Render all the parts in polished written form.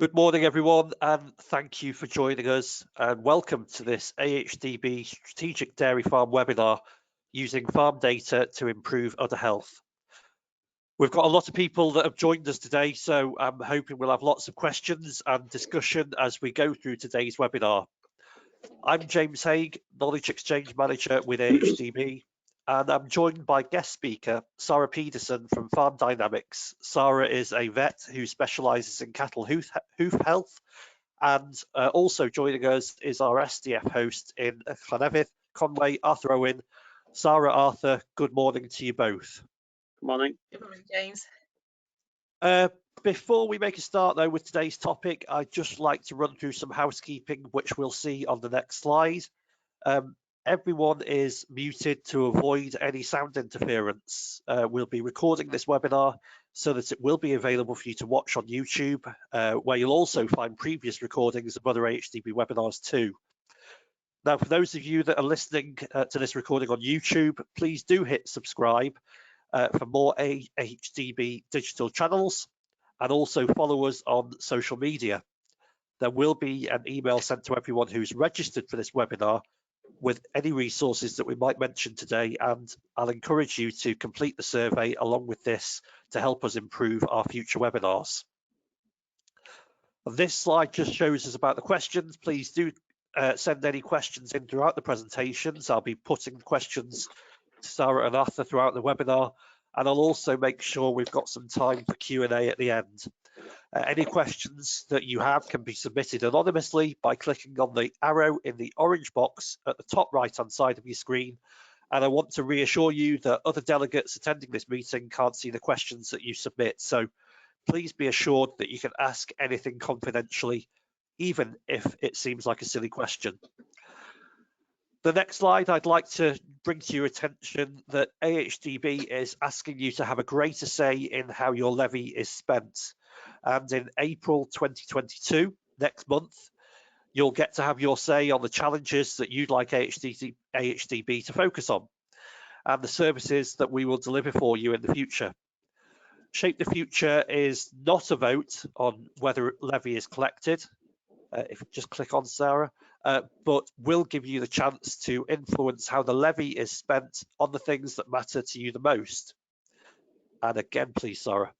Good morning, everyone, and thank you for joining us, and welcome to this AHDB Strategic Dairy Farm webinar using farm data to improve udder health. We've got a lot of people that have joined us today, so I'm hoping we'll have lots of questions and discussion as we go through today's webinar. I'm James Haig, Knowledge Exchange Manager with AHDB, and I'm joined by guest speaker Sara Pedersen from Farm Dynamics. Sara is a vet who specialises in cattle hoof health, and also joining us is our SDF host in Llanefydd, Conway, Arthur Owen. Sara, Arthur, good morning to you both. Good morning. Good morning, James. Before we make a start though with today's topic, I'd just like to run through some housekeeping, which we'll see on the next slide. Everyone is muted to avoid any sound interference. We'll be recording this webinar so that it will be available for you to watch on YouTube, where you'll also find previous recordings of other AHDB webinars too. Now, for those of you that are listening to this recording on YouTube, please do hit subscribe for more AHDB digital channels, and also follow us on social media. There will be an email sent to everyone who's registered for this webinar with any resources that we might mention today, and I'll encourage you to complete the survey along with this to help us improve our future webinars. This slide just shows us about the questions. Please do send any questions in throughout the presentations. I'll be putting questions to Sara and Arthur throughout the webinar, and I'll also make sure we've got some time for Q&A at the end. Any questions that you have can be submitted anonymously by clicking on the arrow in the orange box at the top right hand side of your screen. And I want to reassure you that other delegates attending this meeting can't see the questions that you submit. So please be assured that you can ask anything confidentially, even if it seems like a silly question. The next slide, I'd like to bring to your attention that AHDB is asking you to have a greater say in how your levy is spent. And in April 2022, next month, you'll get to have your say on the challenges that you'd like AHDB to focus on and the services that we will deliver for you in the future. Shape the Future is not a vote on whether levy is collected, if you just click on Sara, but will give you the chance to influence how the levy is spent on the things that matter to you the most. And again, please, Sara.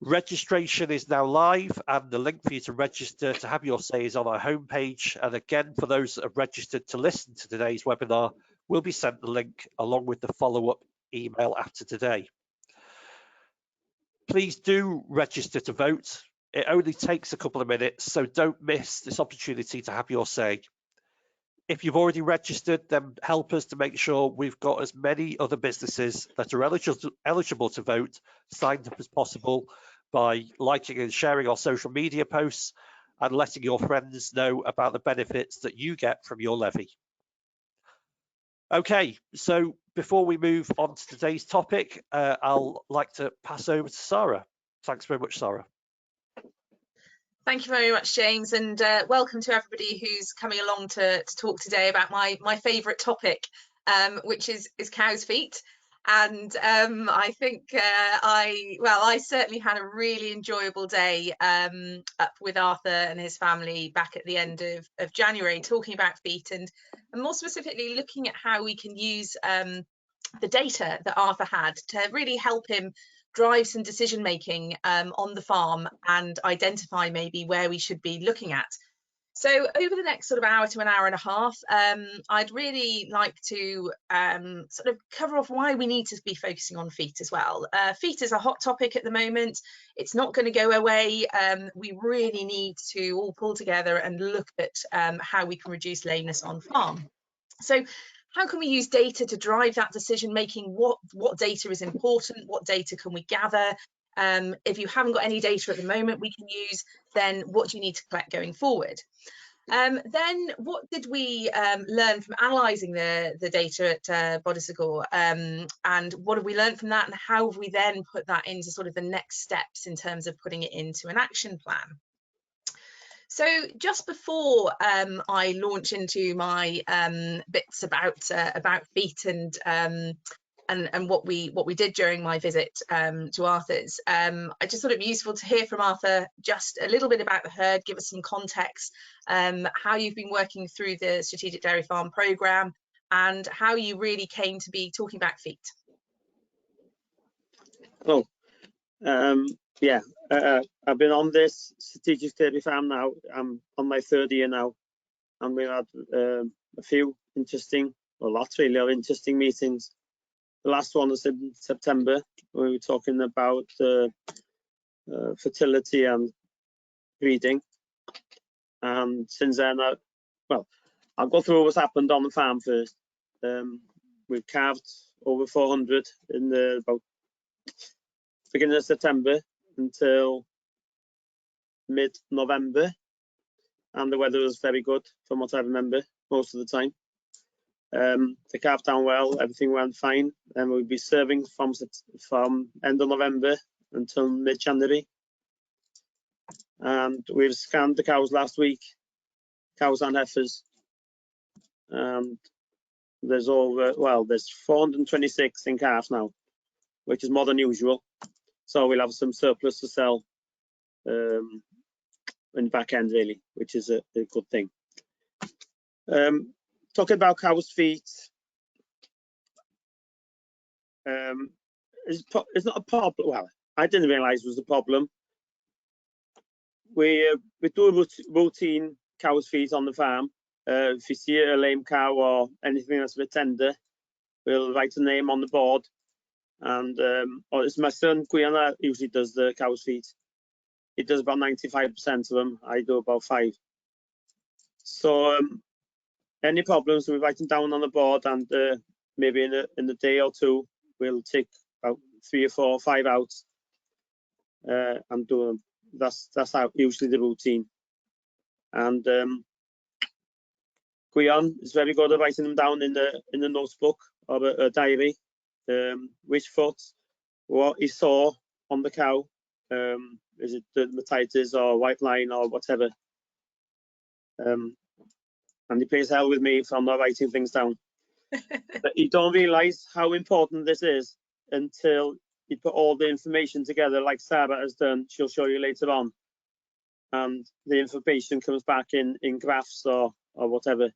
Registration is now live, and the link for you to register to have your say is on our homepage. And again, for those that have registered to listen to today's webinar, we'll be sent the link along with the follow-up email after today. Please do register to vote. It only takes a couple of minutes, so don't miss this opportunity to have your say. If you've already registered, then help us to make sure we've got as many other businesses that are eligible to vote signed up as possible by liking and sharing our social media posts and letting your friends know about the benefits that you get from your levy. Okay, so before we move on to today's topic, I'll like to pass over to Sara. Thanks very much, Sara. Thank you very much, James, and welcome to everybody who's coming along to talk today about my favourite topic, which is cow's feet. And I think I certainly had a really enjoyable day up with Arthur and his family back at the end of January, talking about feet and more specifically looking at how we can use the data that Arthur had to really help him drive some decision making on the farm and identify maybe where we should be looking at. So over the next sort of hour to an hour and a half, I'd really like to sort of cover off why we need to be focusing on feet as well. Feet is a hot topic at the moment. It's not going to go away. We really need to all pull together and look at how we can reduce lameness on farm. So how can we use data to drive that decision making? What data is important? What data can we gather? If you haven't got any data at the moment we can use, then what do you need to collect going forward? Then what did we learn from analysing the data at Bodysgaw, and what have we learned from that, and how have we then put that into sort of the next steps in terms of putting it into an action plan? So just before I launch into my bits about feet and and what we did during my visit to Arthur's. I just thought it'd be useful to hear from Arthur just a little bit about the herd, give us some context, how you've been working through the Strategic Dairy Farm programme, and how you really came to be talking about feet. Oh, yeah, I've been on this Strategic Dairy Farm now. I'm on my 3rd year now, and we've had a few interesting, well, lots really of interesting meetings. The last one was in September. We were talking about fertility and breeding, and since then, well, I'll go through what's happened on the farm first. We've calved over 400 in the about beginning of September until mid-November, and the weather was very good from what I remember most of the time. They calved down well, everything went fine, and we'll be serving from end of November until mid-January. And we've scanned the cows last week, cows and heifers, and there's over, well, there's 426 in calves now, which is more than usual. So we'll have some surplus to sell in the back end, really, which is a good thing. Talking about cows' feet, it's not a problem. Well, I didn't realise it was a problem. We do a routine cow's feet on the farm. If you see a lame cow or anything that's a bit tender, we'll write a name on the board. And or it's my son Gwion that usually does the cow's feet. He does about 95% of them. I do about 5. So any problems, we write them down on the board, and maybe in a day or two, we'll take about 3 or 4 or 5 out and do them. That's how usually the routine. And Gwion is very good at writing them down in the notebook or a diary. Which foot, what he saw on the cow, is it Dermatitis or white line or whatever. And he plays hell with me if I'm not writing things down. But you don't realise how important this is until you put all the information together, like Sara has done. She'll show you later on, and the information comes back in graphs or whatever,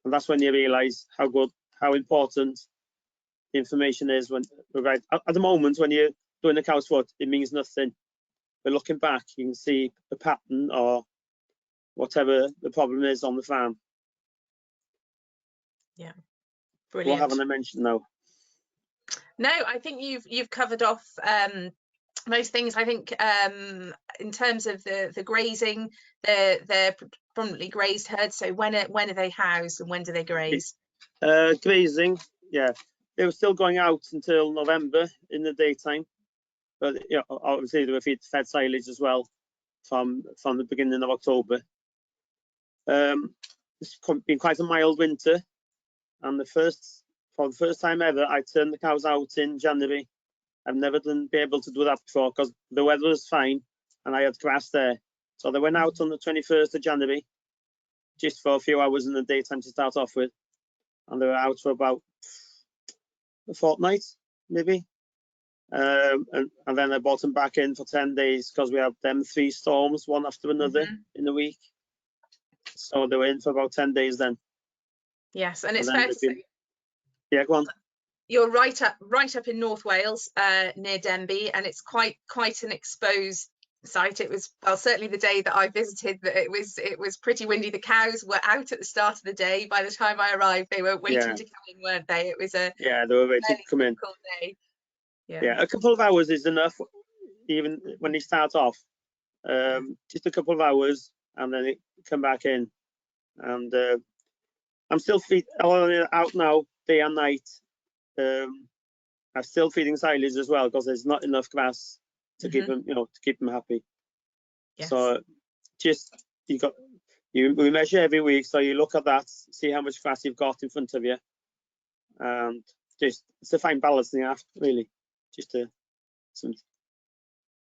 and that's when you realise how important the information is. When right at the moment, when you're doing the cow's foot, it means nothing. But looking back, you can see the pattern or whatever the problem is on the farm. Yeah, brilliant. What haven't I mentioned now? No, I think you've covered off most things. I think in terms of the grazing, they're predominantly grazed herds. So when are they housed and when do they graze? Grazing, yeah, they were still going out until November in the daytime, but you know, obviously they were fed silage as well from the beginning of October. It's been quite a mild winter, and for the first time ever, I turned the cows out in January. I've never been able to do that before because the weather was fine and I had grass there. So they went out on the 21st of January, just for a few hours in the daytime to start off with, and they were out for about a fortnight, maybe. And then I brought them back in for 10 days because we had them 3 storms, one after another in the week. So they were in for about 10 days then. Yes, and it's fair to say. Yeah, go on. You're right up in North Wales, near Denbigh, and it's quite an exposed site. It was, well, certainly the day that I visited, that it was pretty windy. The cows were out at the start of the day. By the time I arrived, they were waiting to come in, weren't they? It was they were ready to come in. Day. Yeah, a couple of hours is enough, even when they start off. Just a couple of hours, and then they come back in. And I'm still out now, day and night. I'm still feeding silage as well because there's not enough grass to keep them, to keep them happy. Yes. So just we measure every week, so you look at that, see how much grass you've got in front of you, and just it's a fine balancing act, really.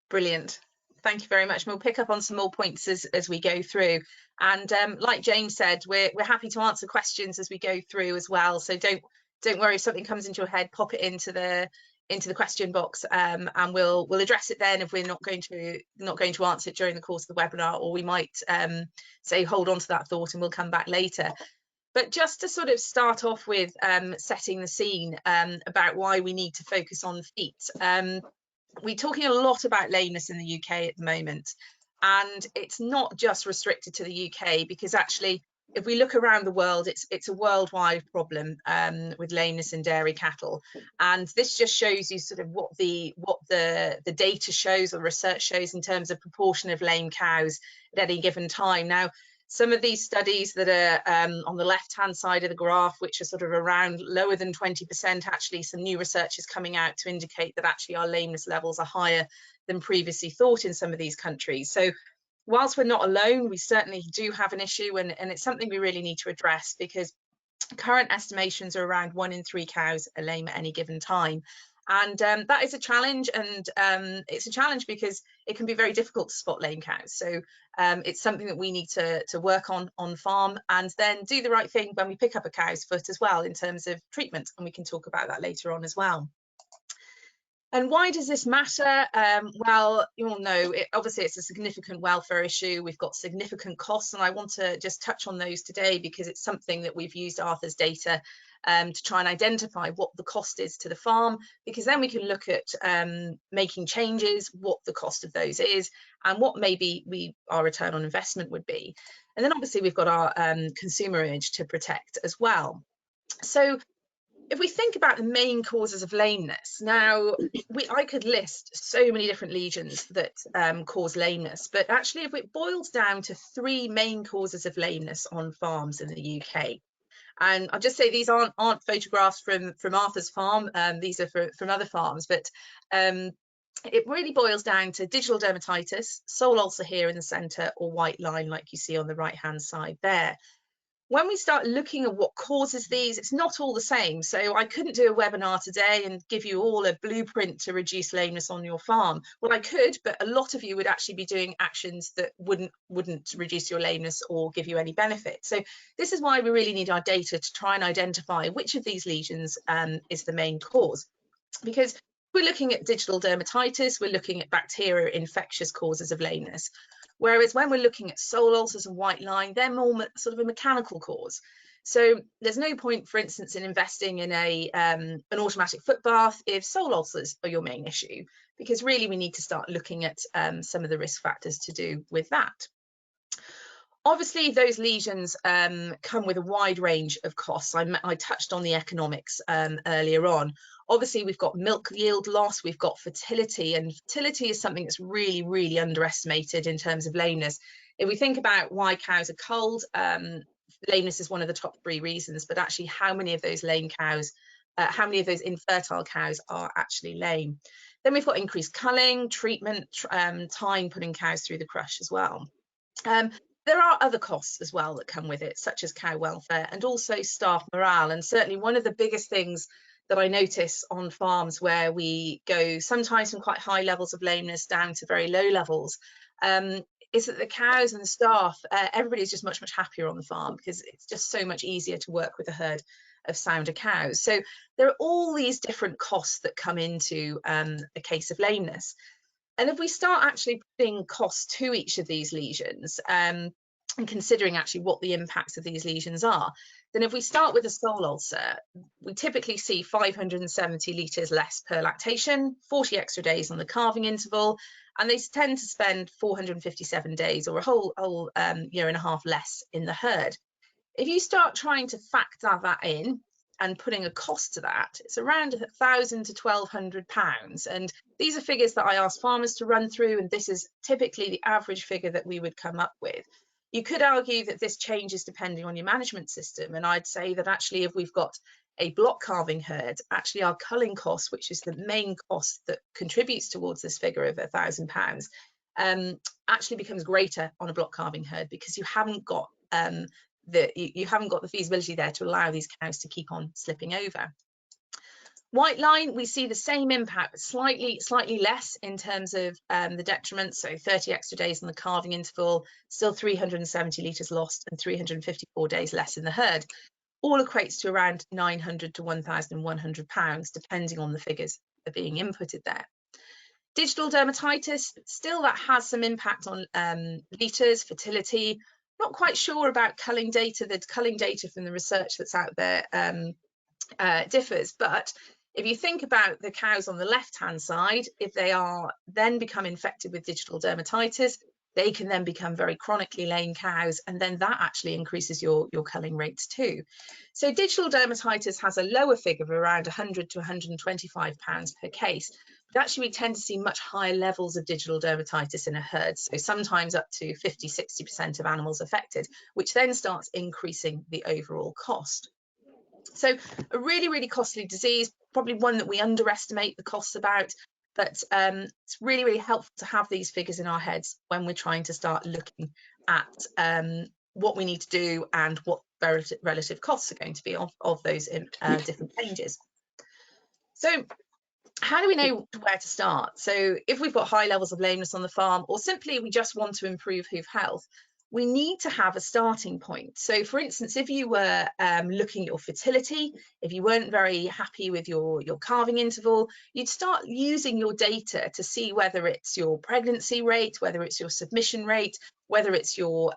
Brilliant. Thank you very much. We'll pick up on some more points as we go through. And like James said, we're happy to answer questions as we go through as well. So don't worry if something comes into your head, pop it into the question box, and we'll address it then if we're not going to answer it during the course of the webinar, or we might say hold on to that thought and we'll come back later. But just to sort of start off with setting the scene about why we need to focus on feet. We're talking a lot about lameness in the UK at the moment, and it's not just restricted to the UK, because actually if we look around the world, it's a worldwide problem with lameness in dairy cattle. And this just shows you sort of what the data shows, or research shows, in terms of proportion of lame cows at any given time. Now, some of these studies that are on the left-hand side of the graph, which are sort of around lower than 20%, actually some new research is coming out to indicate that actually our lameness levels are higher than previously thought in some of these countries. So whilst we're not alone, we certainly do have an issue, and it's something we really need to address, because current estimations are around 1 in 3 cows are lame at any given time. And that is a challenge, and it's a challenge because it can be very difficult to spot lame cows. So it's something that we need to work on farm, and then do the right thing when we pick up a cow's foot as well in terms of treatment, and we can talk about that later on as well. And why does this matter? Well, you all know, obviously it's a significant welfare issue. We've got significant costs, and I want to just touch on those today because it's something that we've used Arthur's data to try and identify what the cost is to the farm, because then we can look at making changes, what the cost of those is, and what maybe our return on investment would be. And then obviously we've got our consumer image to protect as well. So if we think about the main causes of lameness, now I could list so many different lesions that cause lameness, but actually if it boils down to 3 main causes of lameness on farms in the UK, and I'll just say these aren't photographs from Arthur's farm, these are from other farms, but it really boils down to digital dermatitis, sole ulcer here in the centre, or white line like you see on the right hand side there. When we start looking at what causes these, it's not all the same. So I couldn't do a webinar today and give you all a blueprint to reduce lameness on your farm. Well, I could, but a lot of you would actually be doing actions that wouldn't reduce your lameness or give you any benefit. So this is why we really need our data to try and identify which of these lesions is the main cause. Because we're looking at digital dermatitis, we're looking at bacterial infectious causes of lameness. Whereas when we're looking at sole ulcers and white line, they're more sort of a mechanical cause. So there's no point, for instance, in investing in an automatic foot bath if sole ulcers are your main issue, because really we need to start looking at some of the risk factors to do with that. Obviously, those lesions come with a wide range of costs. I touched on the economics earlier on. Obviously, we've got milk yield loss, we've got fertility, and fertility is something that's really, really underestimated in terms of lameness. If we think about why cows are culled, lameness is one of the top 3 reasons, but actually how many of those lame cows, how many of those infertile cows are actually lame? Then we've got increased culling, treatment, time putting cows through the crush as well. There are other costs as well that come with it, such as cow welfare and also staff morale. And certainly one of the biggest things that I notice on farms where we go sometimes from quite high levels of lameness down to very low levels is that the cows and the staff, everybody's just much, much happier on the farm because it's just so much easier to work with a herd of sounder cows. So there are all these different costs that come into a case of lameness. And if we start actually putting costs to each of these lesions and considering actually what the impacts of these lesions are, then if we start with a sole ulcer, we typically see 570 litres less per lactation, 40 extra days on the calving interval, and they tend to spend 457 days or a whole year and a half less in the herd. If you start trying to factor that in, and putting a cost to that, it's around £1,000 to £1,200. And these are figures that I ask farmers to run through, and this is typically the average figure that we would come up with. You could argue that this changes depending on your management system, and I'd say that actually if we've got a block calving herd, actually our culling cost, which is the main cost that contributes towards this figure of £1,000, actually becomes greater on a block calving herd because you haven't got you haven't got the feasibility there to allow these cows to keep on slipping over. White line, we see the same impact, but slightly less in terms of the detriment. So 30 extra days on the calving interval, still 370 litres lost and 354 days less in the herd. all equates to around £900 to £1,100, depending on the figures that are being inputted there. Digital dermatitis, still that has some impact on litres, fertility. Not quite sure about culling data. The culling data from the research that's out there differs, but if you think about the cows on the left-hand side, if they are then become infected with digital dermatitis, they can then become very chronically lame cows, and then that actually increases your culling rates too. So digital dermatitis has a lower figure of around £100 to £125 per case, but actually we tend to see much higher levels of digital dermatitis in a herd, so sometimes up to 50–60% of animals affected, which then starts increasing the overall cost. So a really, really costly disease, probably one that we underestimate the costs about, but it's really, really helpful to have these figures in our heads when we're trying to start looking at what we need to do and what relative costs are going to be of those different changes. So how do we know where to start? So if we've got high levels of lameness on the farm, or simply we just want to improve hoof health, we need to have a starting point. So for instance, if you were looking at your fertility, if you weren't very happy with your calving interval, you'd start using your data to see whether it's your pregnancy rate, whether it's your submission rate, whether it's your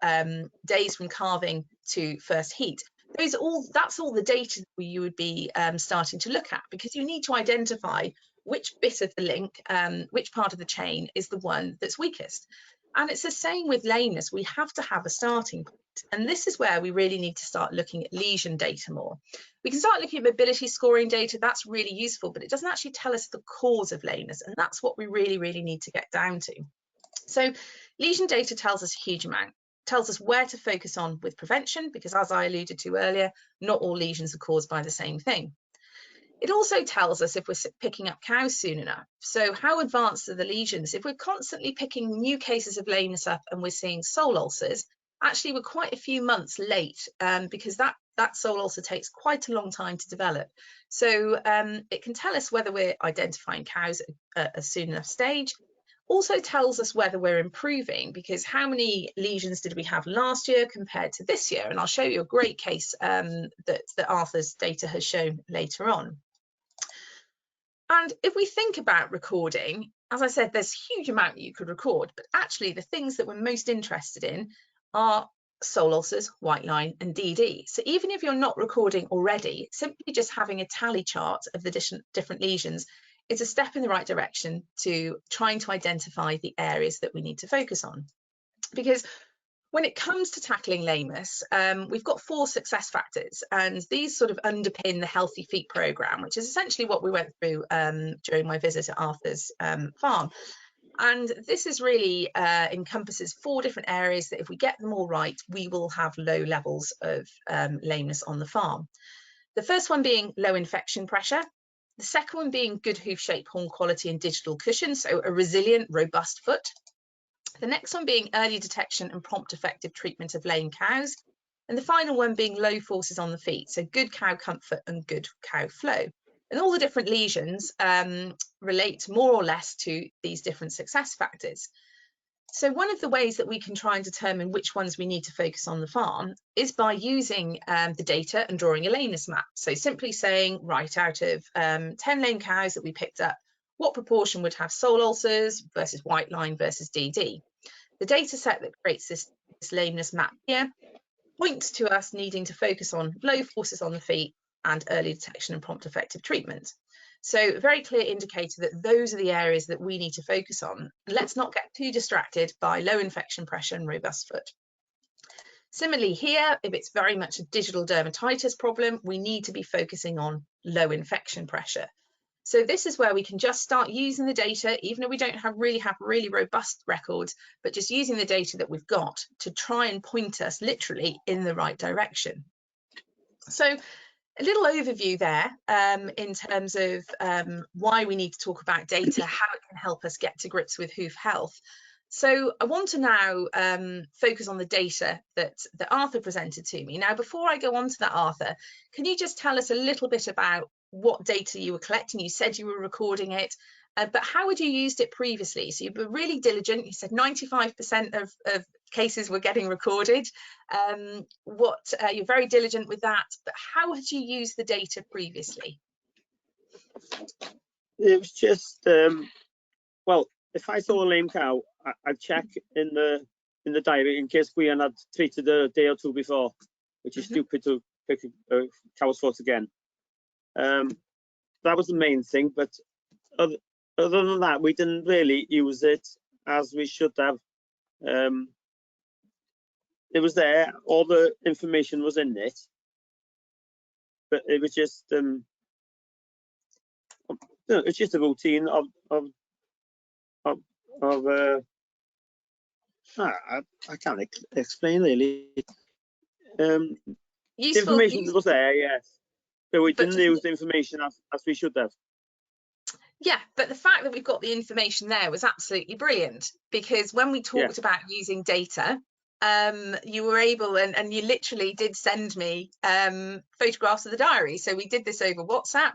days from calving to first heat. That's all the data that you would be starting to look at, because you need to identify which bit of the link, which part of the chain is the one that's weakest. And it's the same with lameness. We have to have a starting point. And this is where we really need to start looking at lesion data more. We can start looking at mobility scoring data. That's really useful, but it doesn't actually tell us the cause of lameness. And that's what we really, really need to get down to. So lesion data tells us a huge amount. Tells us where to focus on with prevention, because as I alluded to earlier, not all lesions are caused by the same thing. It also tells us if we're picking up cows soon enough. So how advanced are the lesions? If we're constantly picking new cases of lameness up and we're seeing sole ulcers, actually we're quite a few months late, because that sole ulcer takes quite a long time to develop. So it can tell us whether we're identifying cows at a soon enough stage. Also tells us whether we're improving, because how many lesions did we have last year compared to this year? And I'll show you a great case that Arthur's data has shown later on. And if we think about recording, as I said, there's a huge amount that you could record, but actually the things that we're most interested in are sole ulcers, white line and DD. So even if you're not recording already, simply just having a tally chart of the different lesions is a step in the right direction to trying to identify the areas that we need to focus on. Because when it comes to tackling lameness, we've got 4 success factors, and these sort of underpin the Healthy Feet programme, which is essentially what we went through during my visit at Arthur's farm. And this is really encompasses 4 different areas that if we get them all right, we will have low levels of lameness on the farm. The first one being low infection pressure. The second one being good hoof shape, horn quality and digital cushion, so a resilient, robust foot. The next one being early detection and prompt effective treatment of lame cows. And the final one being low forces on the feet, so good cow comfort and good cow flow. And all the different lesions relate more or less to these different success factors. So one of the ways that we can try and determine which ones we need to focus on the farm is by using the data and drawing a lameness map. So simply saying, right, out of 10 lame cows that we picked up, what proportion would have sole ulcers versus white line versus DD? The data set that creates this lameness map here points to us needing to focus on low forces on the feet and early detection and prompt effective treatment. So a very clear indicator that those are the areas that we need to focus on. Let's not get too distracted by low infection pressure and robust foot. Similarly here, if it's very much a digital dermatitis problem, we need to be focusing on low infection pressure. So this is where we can just start using the data, even if we don't really have really robust records, but just using the data that we've got to try and point us literally in the right direction. So a little overview there in terms of why we need to talk about data, how it can help us get to grips with hoof health. So I want to now focus on the data that Arthur presented to me. Now, before I go on to that, Arthur, can you just tell us a little bit about what data you were collecting? You said you were recording it, but how had you used it previously? So you were really diligent. You said 95% of cases were getting recorded. You're very diligent with that, but how had you used the data previously? It was just well, if I saw a lame cow, I'd check in the diary in case Gwion had treated a day or two before, which is stupid to pick a cow's foot again. That was the main thing, but other than that, we didn't really use it as we should have. It was there, all the information was in it, but it was just it's just a routine of I can't explain really. The information was there, yes, but we didn't use the information as we should have. Yeah, but the fact that we've got the information there was absolutely brilliant, because when we talked about using data, you were able, and you literally did send me photographs of the diary. So we did this over WhatsApp.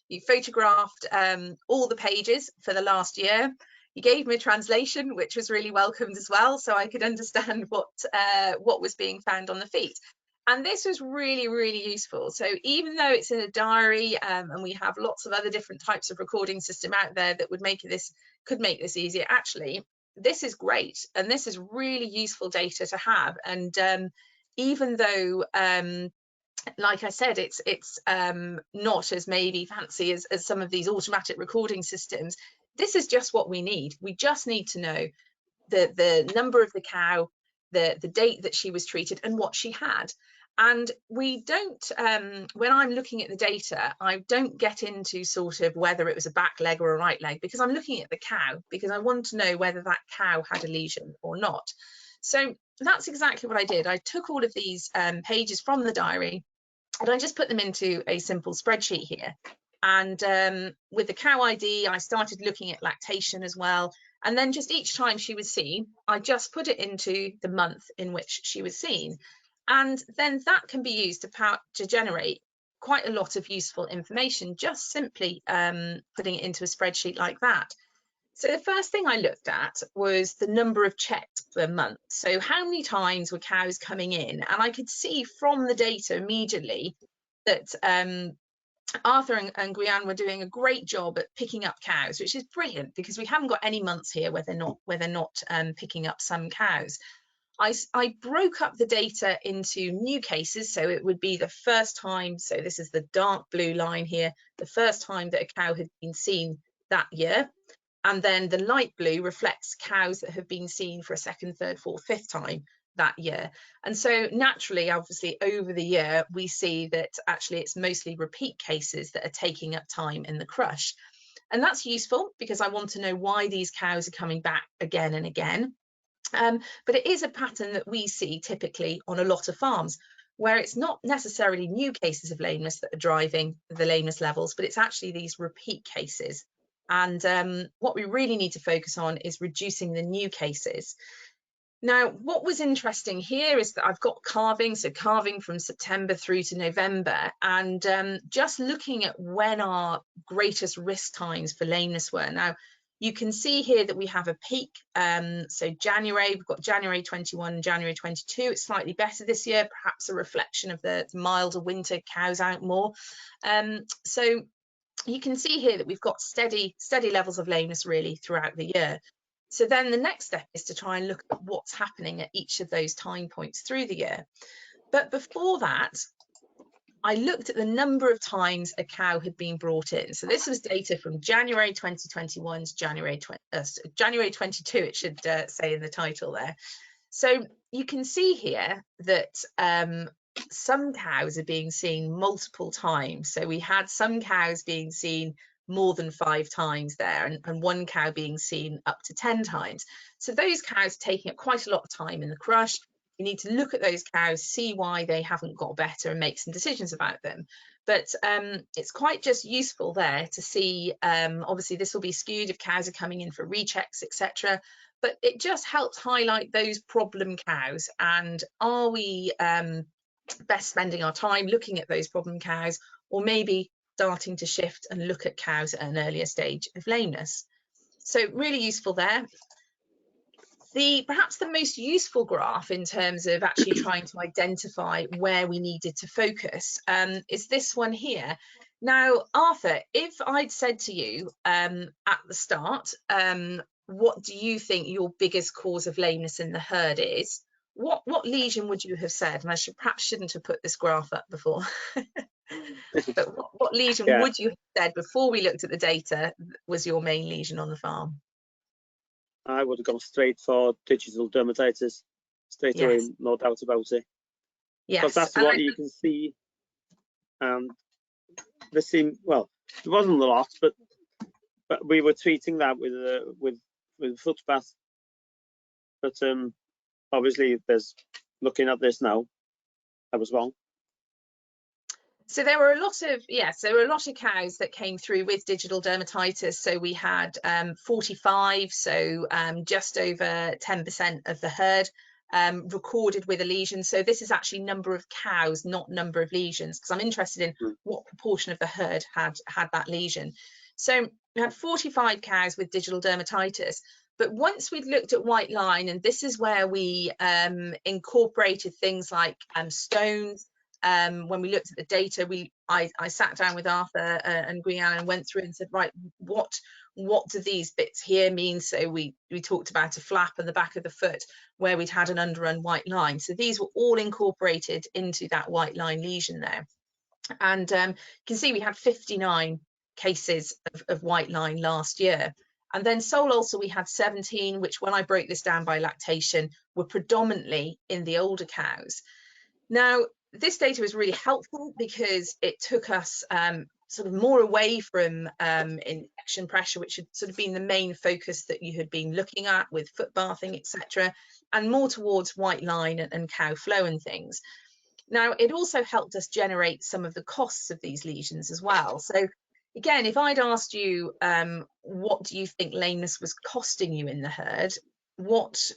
You photographed all the pages for the last year. You gave me a translation, which was really welcomed as well, so I could understand what was being found on the feet. And this was really, really useful. So even though it's in a diary, and we have lots of other different types of recording system out there that would could make this easier, actually, this is great. And this is really useful data to have. And even though, like I said, it's not as maybe fancy as some of these automatic recording systems, this is just what we need. We just need to know the number of the cow, the date that she was treated, and what she had. And we don't, when I'm looking at the data, I don't get into sort of whether it was a back leg or a right leg, because I'm looking at the cow, because I want to know whether that cow had a lesion or not. So that's exactly what I did. I took all of these pages from the diary, and I just put them into a simple spreadsheet here. And with the cow ID, I started looking at lactation as well. And then just each time she was seen, I just put it into the month in which she was seen. And then that can be used to generate quite a lot of useful information, just simply putting it into a spreadsheet like that. So the first thing I looked at was the number of checks per month. So how many times were cows coming in? And I could see from the data immediately that Arthur and Gwion were doing a great job at picking up cows, which is brilliant, because we haven't got any months here where they're not picking up some cows. I broke up the data into new cases, so it would be the first time, so this is the dark blue line here, the first time that a cow had been seen that year, and then the light blue reflects cows that have been seen for a second, third, fourth, fifth time that year. And so naturally, obviously, over the year, we see that actually it's mostly repeat cases that are taking up time in the crush. And that's useful because I want to know why these cows are coming back again and again. But it is a pattern that we see typically on a lot of farms, where it's not necessarily new cases of lameness that are driving the lameness levels, but it's actually these repeat cases. And what we really need to focus on is reducing the new cases. Now, what was interesting here is that I've got calving, so calving from September through to November, and just looking at when our greatest risk times for lameness were. Now, you can see here that we have a peak. So January, we've got January 21, January 22. It's slightly better this year, perhaps a reflection of the milder winter, cows out more. So you can see here that we've got steady levels of lameness really throughout the year. So then the next step is to try and look at what's happening at each of those time points through the year. But before that, I looked at the number of times a cow had been brought in. So this was data from January 2021 to January 22, it should say in the title there. So you can see here that some cows are being seen multiple times. So we had some cows being seen more than 5 times there, and one cow being seen up to 10 times. So those cows are taking up quite a lot of time in the crush. You need to look at those cows, see why they haven't got better, and make some decisions about them. But it's quite just useful there to see, obviously this will be skewed if cows are coming in for rechecks, etc. But it just helps highlight those problem cows, and are we best spending our time looking at those problem cows, or maybe starting to shift and look at cows at an earlier stage of lameness. So really useful there. Perhaps the most useful graph in terms of actually trying to identify where we needed to focus is this one here. Now, Arthur, if I'd said to you at the start, what do you think your biggest cause of lameness in the herd is? What lesion would you have said? And I perhaps shouldn't have put this graph up before. But what lesion would you have said before we looked at the data was your main lesion on the farm? I would have gone straight for digital dermatitis, straight away, no doubt about it. Yes, because that's what you can see. And there seemed, well, there wasn't a lot, but we were treating that with foot bath. But obviously, there's looking at this now, I was wrong. So there were a lot of cows that came through with digital dermatitis. So we had 45, so just over 10% of the herd recorded with a lesion. So this is actually number of cows, not number of lesions, because I'm interested in what proportion of the herd had that lesion. So we had 45 cows with digital dermatitis. But once we'd looked at white line, and this is where we incorporated things like stones. When we looked at the data, I sat down with Arthur and Guiana and went through and said, right, what do these bits here mean? So we talked about a flap on the back of the foot where we'd had an underrun white line. So these were all incorporated into that white line lesion there. And you can see we had 59 cases of white line last year. And then sole ulcer, we had 17, which when I broke this down by lactation were predominantly in the older cows. Now, this data was really helpful because it took us sort of more away from infection pressure, which had sort of been the main focus that you had been looking at with foot bathing, etc., and more towards white line and cow flow and things. Now, it also helped us generate some of the costs of these lesions as well. So again, if I'd asked you, what do you think lameness was costing you in the herd, what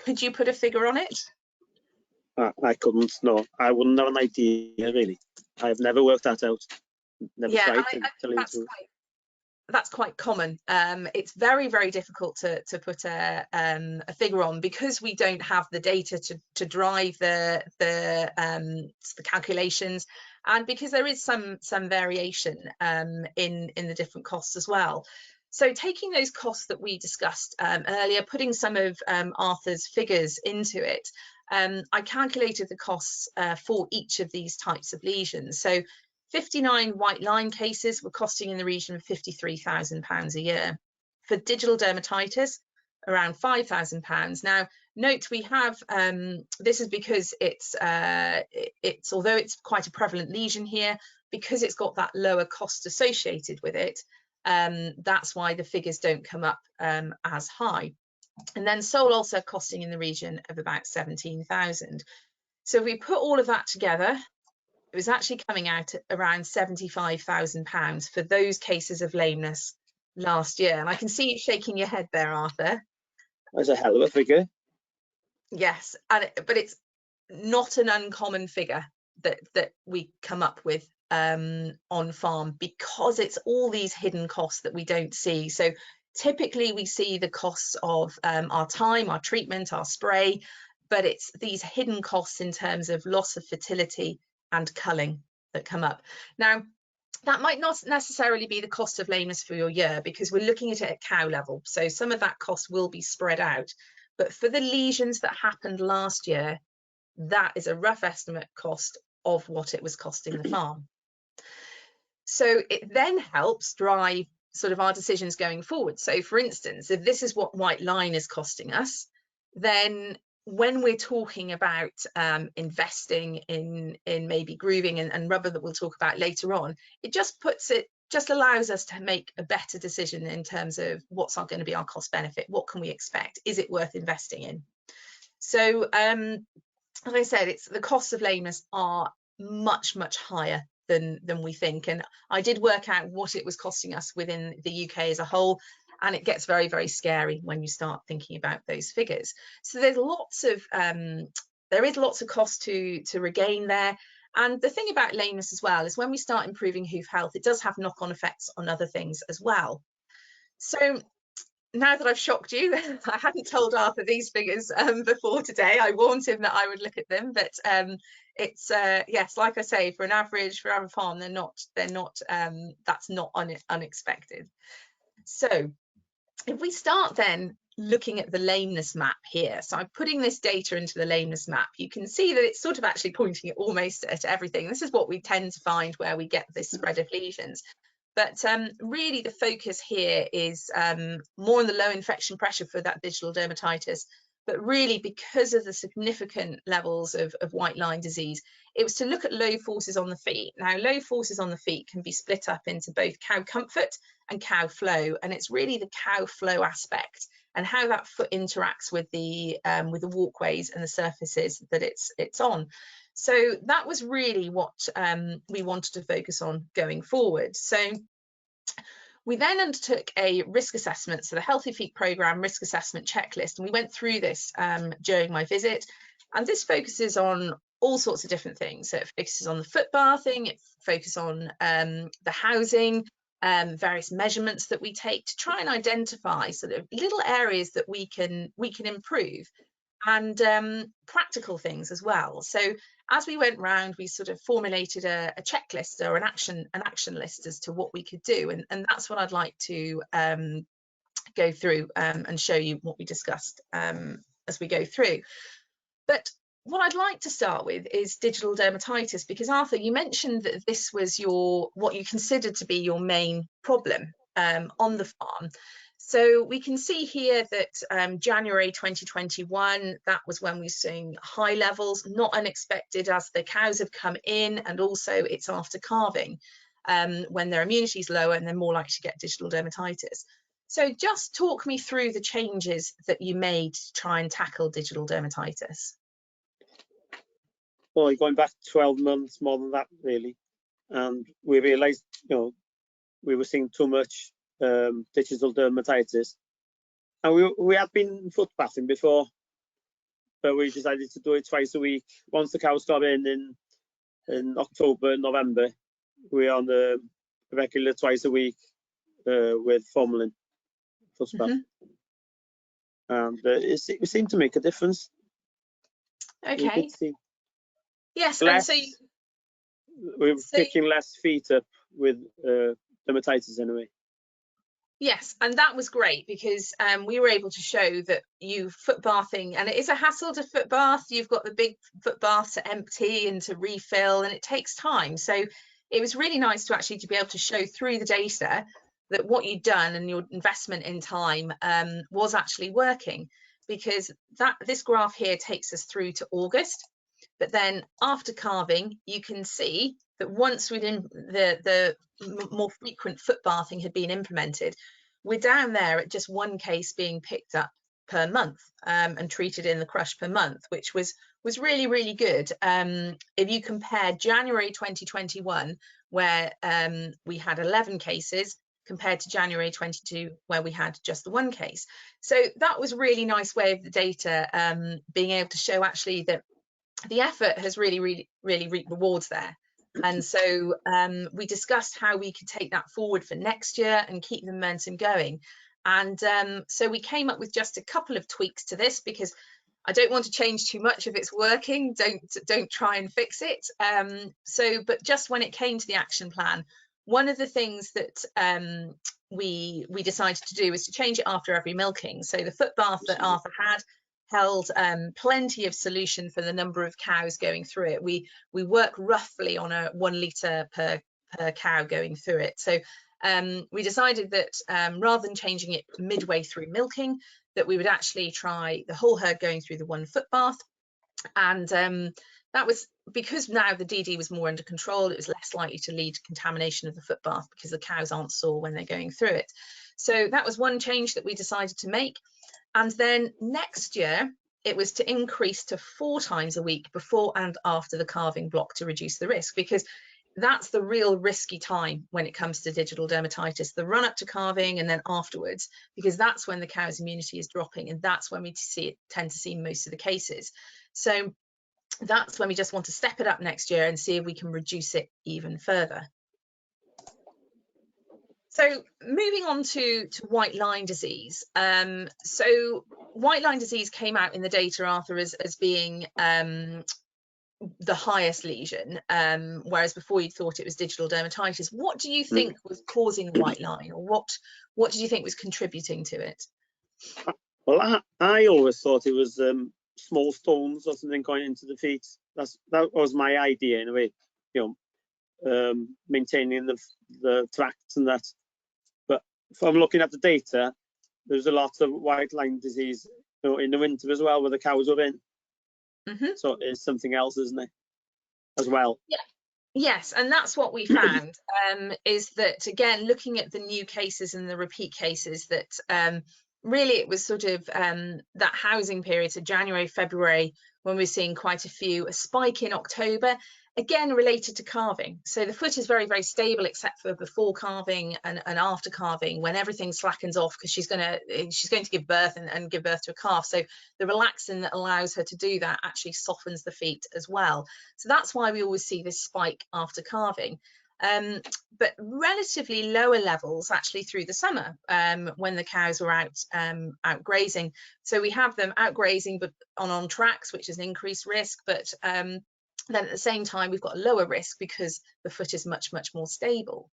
could you put a figure on it? I couldn't, no. I wouldn't have an idea, really. I have never worked that out. Never tried to tell you the truth. That's quite common. It's very, very difficult to put a figure on because we don't have the data to drive the calculations, and because there is some variation in the different costs as well. So taking those costs that we discussed earlier, putting some of Arthur's figures into it, I calculated the costs for each of these types of lesions. So 59 white line cases were costing in the region of £53,000 a year. For digital dermatitis, around £5,000. Now, note we have, this is because it's although it's quite a prevalent lesion here, because it's got that lower cost associated with it, that's why the figures don't come up as high. And then sole ulcer costing in the region of about 17,000. So if we put all of that together, it was actually coming out at around £75,000 for those cases of lameness last year. And I can see you shaking your head there, Arthur. That's a hell of a figure. Yes, but it's not an uncommon figure that we come up with on farm, because it's all these hidden costs that we don't see. So typically we see the costs of our time, our treatment, our spray, but it's these hidden costs in terms of loss of fertility and culling that come up. Now, that might not necessarily be the cost of lameness for your year, because we're looking at it at cow level. So some of that cost will be spread out. But for the lesions that happened last year, that is a rough estimate cost of what it was costing the farm. So it then helps drive sort of our decisions going forward. So for instance, if this is what white line is costing us, then when we're talking about investing in maybe grooving and rubber that we'll talk about later on, it just allows us to make a better decision in terms of what's going to be our cost benefit. What can we expect? Is it worth investing in? So as I said, it's the costs of lameness are much higher than we think, and I did work out what it was costing us within the UK as a whole, and it gets very, very scary when you start thinking about those figures. So there's lots of there is lots of cost to regain there. And the thing about lameness as well is when we start improving hoof health, it does have knock-on effects on other things as well. So now that I've shocked you, I hadn't told Arthur these figures before today. I warned him that I would look at them, but it's yes, like I say, for an average farm, they're not that's not unexpected. So if we start then looking at the lameness map here, so I'm putting this data into the lameness map, you can see that it's sort of actually pointing almost at everything. This is what we tend to find where we get this spread of lesions. But really the focus here is more on the low infection pressure for that digital dermatitis. But really, because of the significant levels of white line disease, it was to look at low forces on the feet. Now, low forces on the feet can be split up into both cow comfort and cow flow, and it's really the cow flow aspect and how that foot interacts with the walkways and the surfaces that it's on. So that was really what we wanted to focus on going forward. So we then undertook a risk assessment, so the Healthy Feet Programme risk assessment checklist, and we went through this during my visit. And this focuses on all sorts of different things. So it focuses on the foot bathing, it focuses on the housing, various measurements that we take to try and identify sort of little areas that we can improve, and practical things as well. So as we went round, we sort of formulated a checklist or an action list as to what we could do, and that's what I'd like to go through and show you what we discussed as we go through. But what I'd like to start with is digital dermatitis, because Arthur, you mentioned that this was what you considered to be your main problem on the farm. So we can see here that January 2021, that was when we're seeing high levels, not unexpected as the cows have come in, and also it's after calving when their immunity is lower and they're more likely to get digital dermatitis. So just talk me through the changes that you made to try and tackle digital dermatitis. Well, going back 12 months, more than that really, and we realised, we were seeing too much digital dermatitis, and we had been foot bathing before, but we decided to do it twice a week. Once the cows got in October, November, we were on a regular twice a week with formalin foot bath, and it seemed to make a difference. Okay. Yes, less, and so we were picking less feet up with dermatitis anyway. Yes, and that was great because we were able to show that you foot bathing, and it is a hassle to foot bath. You've got the big foot bath to empty and to refill, and it takes time. So it was really nice to actually be able to show through the data that what you'd done and your investment in time was actually working, because this graph here takes us through to August. But then after calving, you can see that once the more frequent foot bathing had been implemented, we're down there at just one case being picked up per month and treated in the crush per month, which was really, really good. If you compare January 2021, where we had 11 cases, compared to January 22, where we had just the one case. So that was a really nice way of the data being able to show actually that the effort has really reaped rewards there. And so we discussed how we could take that forward for next year and keep the momentum going. And so we came up with just a couple of tweaks to this, because I don't want to change too much. If it's working, don't try and fix it. But just when it came to the action plan, one of the things that we decided to do was to change it after every milking. So the foot bath that Arthur had held plenty of solution for the number of cows going through it. We work roughly on a 1 litre per cow going through it. So we decided that rather than changing it midway through milking, that we would actually try the whole herd going through the one foot bath. And that was because now the DD was more under control, it was less likely to lead to contamination of the foot bath because the cows aren't sore when they're going through it. So that was one change that we decided to make. And then next year, it was to increase to 4 times a week before and after the calving block to reduce the risk, because that's the real risky time when it comes to digital dermatitis, the run up to calving and then afterwards, because that's when the cow's immunity is dropping, and that's when we tend to see most of the cases. So that's when we just want to step it up next year and see if we can reduce it even further. So moving on to white line disease. So white line disease came out in the data, Arthur, as being the highest lesion, whereas before you thought it was digital dermatitis. What do you think was causing white line, or what did you think was contributing to it? Well, I always thought it was small stones or something going into the feet. That was my idea in a way, you know, maintaining the tracts and that. But from looking at the data, there's a lot of white line disease, you know, in the winter as well, where the cows are in. So it's something else, isn't it, as well? Yeah. Yes, and that's what we found, is that, again, looking at the new cases and the repeat cases, that really it was sort of that housing period, so January, February, when we're seeing quite a spike in October, again related to calving. So the foot is very, very stable, except for before calving and after calving, when everything slackens off, because she's going to give birth and give birth to a calf. So the relaxin that allows her to do that actually softens the feet as well. So that's why we always see this spike after calving. But relatively lower levels actually through the summer, when the cows were out grazing. So we have them out grazing, but on tracks, which is an increased risk, but then at the same time we've got a lower risk because the foot is much, much more stable.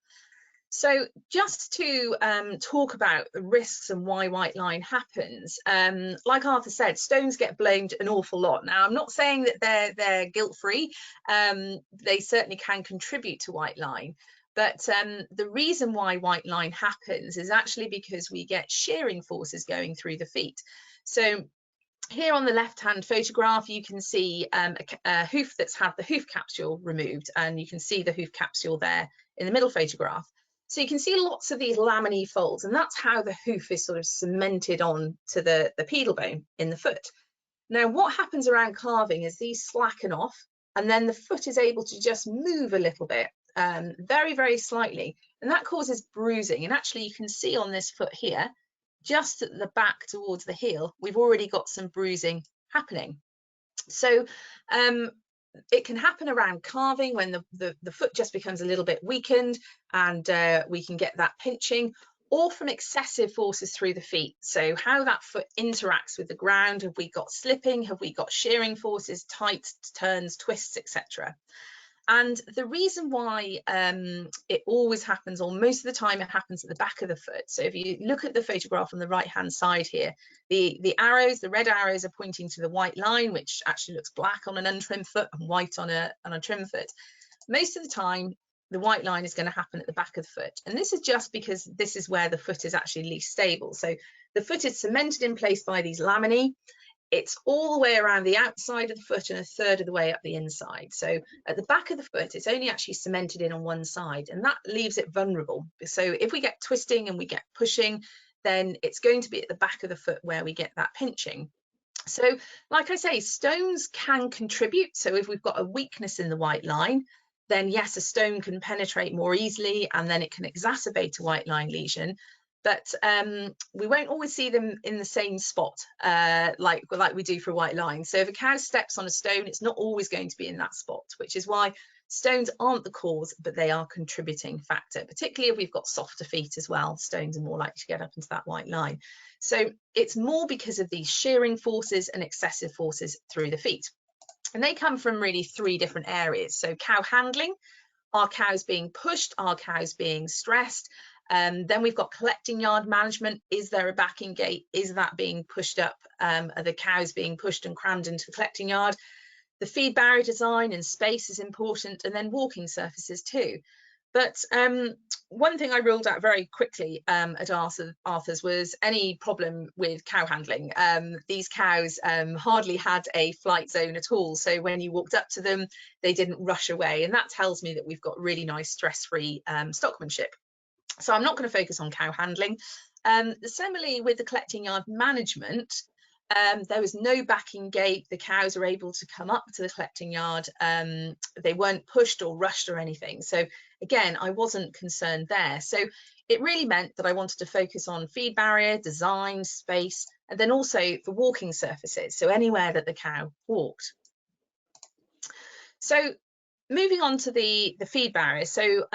So just to talk about the risks and why white line happens, like Arthur said, stones get blamed an awful lot. Now, I'm not saying that they're guilt-free. They certainly can contribute to white line. But the reason why white line happens is actually because we get shearing forces going through the feet. So here on the left-hand photograph, you can see a hoof that's had the hoof capsule removed, and you can see the hoof capsule there in the middle photograph. So you can see lots of these laminae folds, and that's how the hoof is sort of cemented on to the pedal bone in the foot. Now, what happens around calving is these slacken off, and then the foot is able to just move a little bit, very, very slightly, and that causes bruising. And actually, you can see on this foot here, just at the back towards the heel, we've already got some bruising happening. So it can happen around calving when the foot just becomes a little bit weakened, and we can get that pinching, or from excessive forces through the feet. So how that foot interacts with the ground, have we got slipping, have we got shearing forces, tights, turns, twists, etc. And the reason why it always happens, or most of the time it happens at the back of the foot. So if you look at the photograph on the right hand side here, the arrows, the red arrows are pointing to the white line, which actually looks black on an untrimmed foot and white on a trimmed foot. Most of the time, the white line is going to happen at the back of the foot. And this is just because this is where the foot is actually least stable. So the foot is cemented in place by these laminae. It's all the way around the outside of the foot and a third of the way up the inside. So at the back of the foot, it's only actually cemented in on one side, and that leaves it vulnerable. So if we get twisting and we get pushing, then it's going to be at the back of the foot where we get that pinching. So like I say, stones can contribute. So if we've got a weakness in the white line, then yes, a stone can penetrate more easily, and then it can exacerbate a white line lesion. But we won't always see them in the same spot like we do for white line. So if a cow steps on a stone, it's not always going to be in that spot, which is why stones aren't the cause, but they are a contributing factor, particularly if we've got softer feet as well. Stones are more likely to get up into that white line. So it's more because of these shearing forces and excessive forces through the feet. And they come from really three different areas. So cow handling, are cows being pushed, are cows being stressed? Then we've got collecting yard management. Is there a backing gate? Is that being pushed up? Are the cows being pushed and crammed into the collecting yard? The feed barrier design and space is important, and then walking surfaces too. But one thing I ruled out very quickly at Arthur's was any problem with cow handling. These cows hardly had a flight zone at all. So when you walked up to them, they didn't rush away. And that tells me that we've got really nice stress-free stockmanship. So I'm not going to focus on cow handling. Similarly, with the collecting yard management, there was no backing gate. The cows are able to come up to the collecting yard. They weren't pushed or rushed or anything. So again, I wasn't concerned there. So it really meant that I wanted to focus on feed barrier, design, space, and then also the walking surfaces. So anywhere that the cow walked. So moving on to the feed barrier. So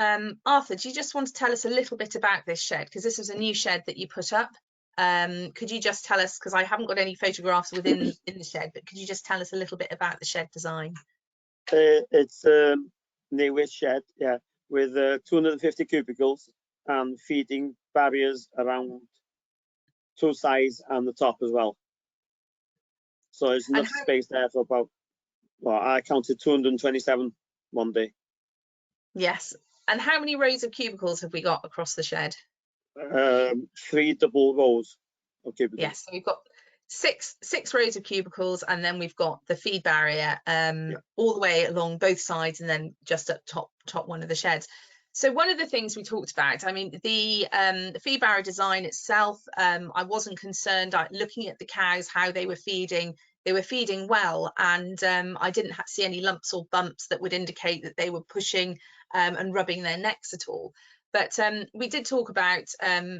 Arthur, do you just want to tell us a little bit about this shed, because this was a new shed that you put up? Could you just tell us, because I haven't got any photographs within in the shed, but could you just tell us a little bit about the shed design? It's a newish shed, yeah, with 250 cubicles and feeding barriers around two sides and the top as well. So there's enough space there for about, well, I counted 227 one day. Yes. And how many rows of cubicles have we got across the shed? 3 double rows of cubicles. Yes, so we've got six rows of cubicles, and then we've got the feed barrier all the way along both sides, and then just up top one of the sheds. So one of the things we talked about, I mean, the feed barrier design itself, I wasn't concerned. Looking at the cows, how they were feeding well, and I didn't see any lumps or bumps that would indicate that they were pushing and rubbing their necks at all. But we did talk about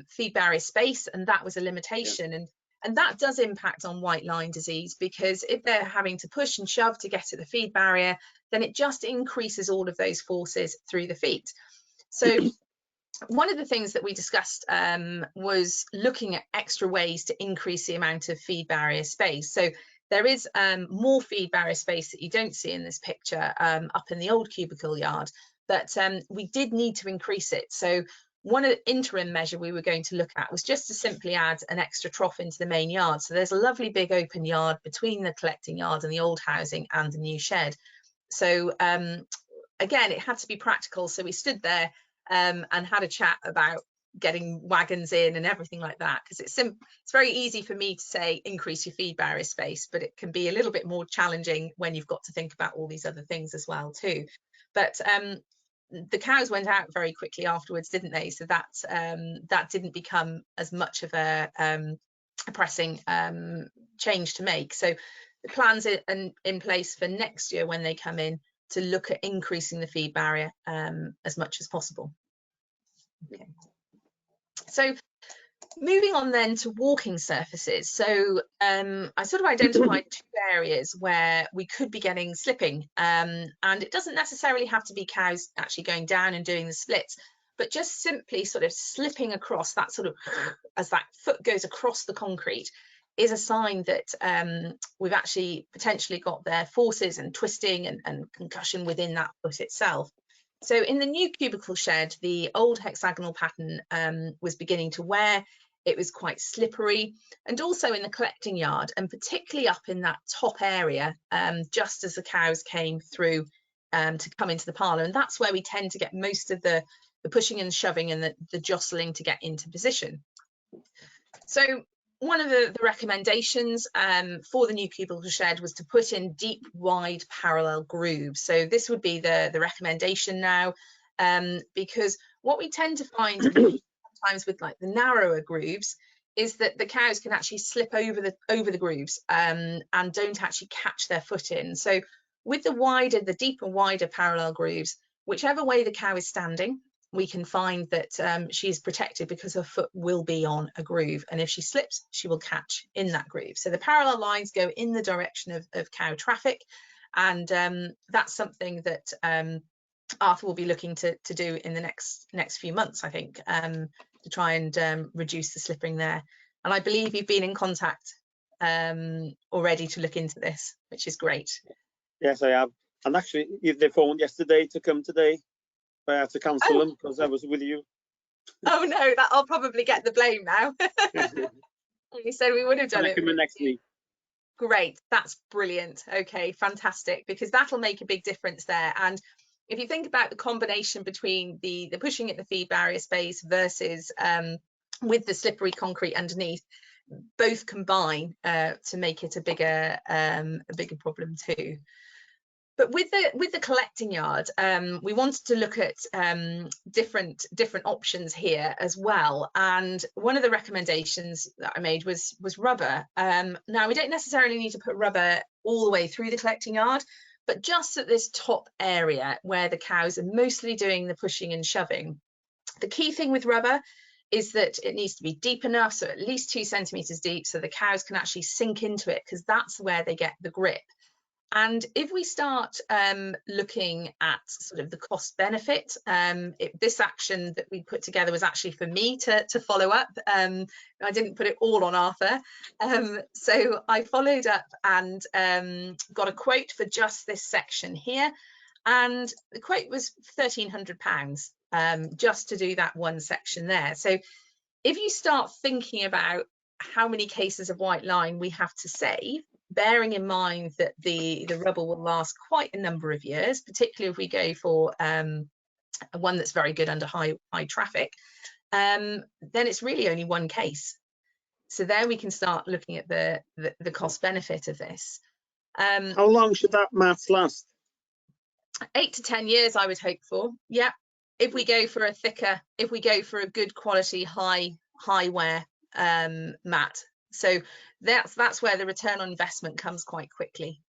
feed barrier space, and that was a limitation. Yeah. And that does impact on white line disease, because if they're having to push and shove to get to the feed barrier, then it just increases all of those forces through the feet. So one of the things that we discussed was looking at extra ways to increase the amount of feed barrier space. So there is more feed barrier space that you don't see in this picture up in the old cubicle yard, but we did need to increase it. So one interim measure we were going to look at was just to simply add an extra trough into the main yard. So there's a lovely big open yard between the collecting yard and the old housing and the new shed. So again, it had to be practical. So we stood there and had a chat about getting wagons in and everything like that, because it's very easy for me to say increase your feed barrier space, but it can be a little bit more challenging when you've got to think about all these other things as well too. But the cows went out very quickly afterwards, didn't they? So that didn't become as much of a pressing change to make. So the plans in place for next year when they come in to look at increasing the feed barrier as much as possible. Okay. So moving on then to walking surfaces. So I sort of identified 2 areas where we could be getting slipping, and it doesn't necessarily have to be cows actually going down and doing the splits, but just simply sort of slipping across that sort of, as that foot goes across the concrete, is a sign that we've actually potentially got their forces and twisting and concussion within that foot itself. So in the new cubicle shed, the old hexagonal pattern was beginning to wear. It was quite slippery, and also in the collecting yard, and particularly up in that top area, just as the cows came through to come into the parlour. And that's where we tend to get most of the pushing and shoving and the jostling to get into position. So one of the recommendations for the new cubicle shed was to put in deep, wide, parallel grooves. So this would be the recommendation now, because what we tend to find sometimes with like the narrower grooves is that the cows can actually slip over the grooves and don't actually catch their foot in. So with the deeper, wider parallel grooves, whichever way the cow is standing, we can find that she is protected because her foot will be on a groove, and if she slips, she will catch in that groove. So the parallel lines go in the direction of cow traffic, and that's something that Arthur will be looking to do in the next few months, I think, to try and reduce the slipping there. And I believe you've been in contact already to look into this, which is great. Yes, I have. And actually, they phoned yesterday to come today. I had to cancel them because I was with you. Oh no, I'll probably get the blame now. You said we would have done it next week. Great, that's brilliant. Okay, fantastic, because that'll make a big difference there. And if you think about the combination between the pushing at the feed barrier space versus with the slippery concrete underneath, both combine to make it a bigger problem too. But with the collecting yard, we wanted to look at different options here as well. And one of the recommendations that I made was rubber. Now, we don't necessarily need to put rubber all the way through the collecting yard, but just at this top area where the cows are mostly doing the pushing and shoving. The key thing with rubber is that it needs to be deep enough, so at least 2 centimeters deep, so the cows can actually sink into it, because that's where they get the grip. And if we start looking at sort of the cost benefit, this action that we put together was actually for me to follow up. I didn't put it all on Arthur. So I followed up and got a quote for just this section here. And the quote was £1,300 just to do that one section there. So if you start thinking about how many cases of white line we have to save, bearing in mind that the rubber will last quite a number of years, particularly if we go for one that's very good under high traffic, then it's really only one case. So there we can start looking at the cost benefit of this. How long should that mat last? 8 to 10 years, I would hope for. Yeah, if we go for a thicker, if we go for a good quality high wear mat. So that's where the return on investment comes quite quickly.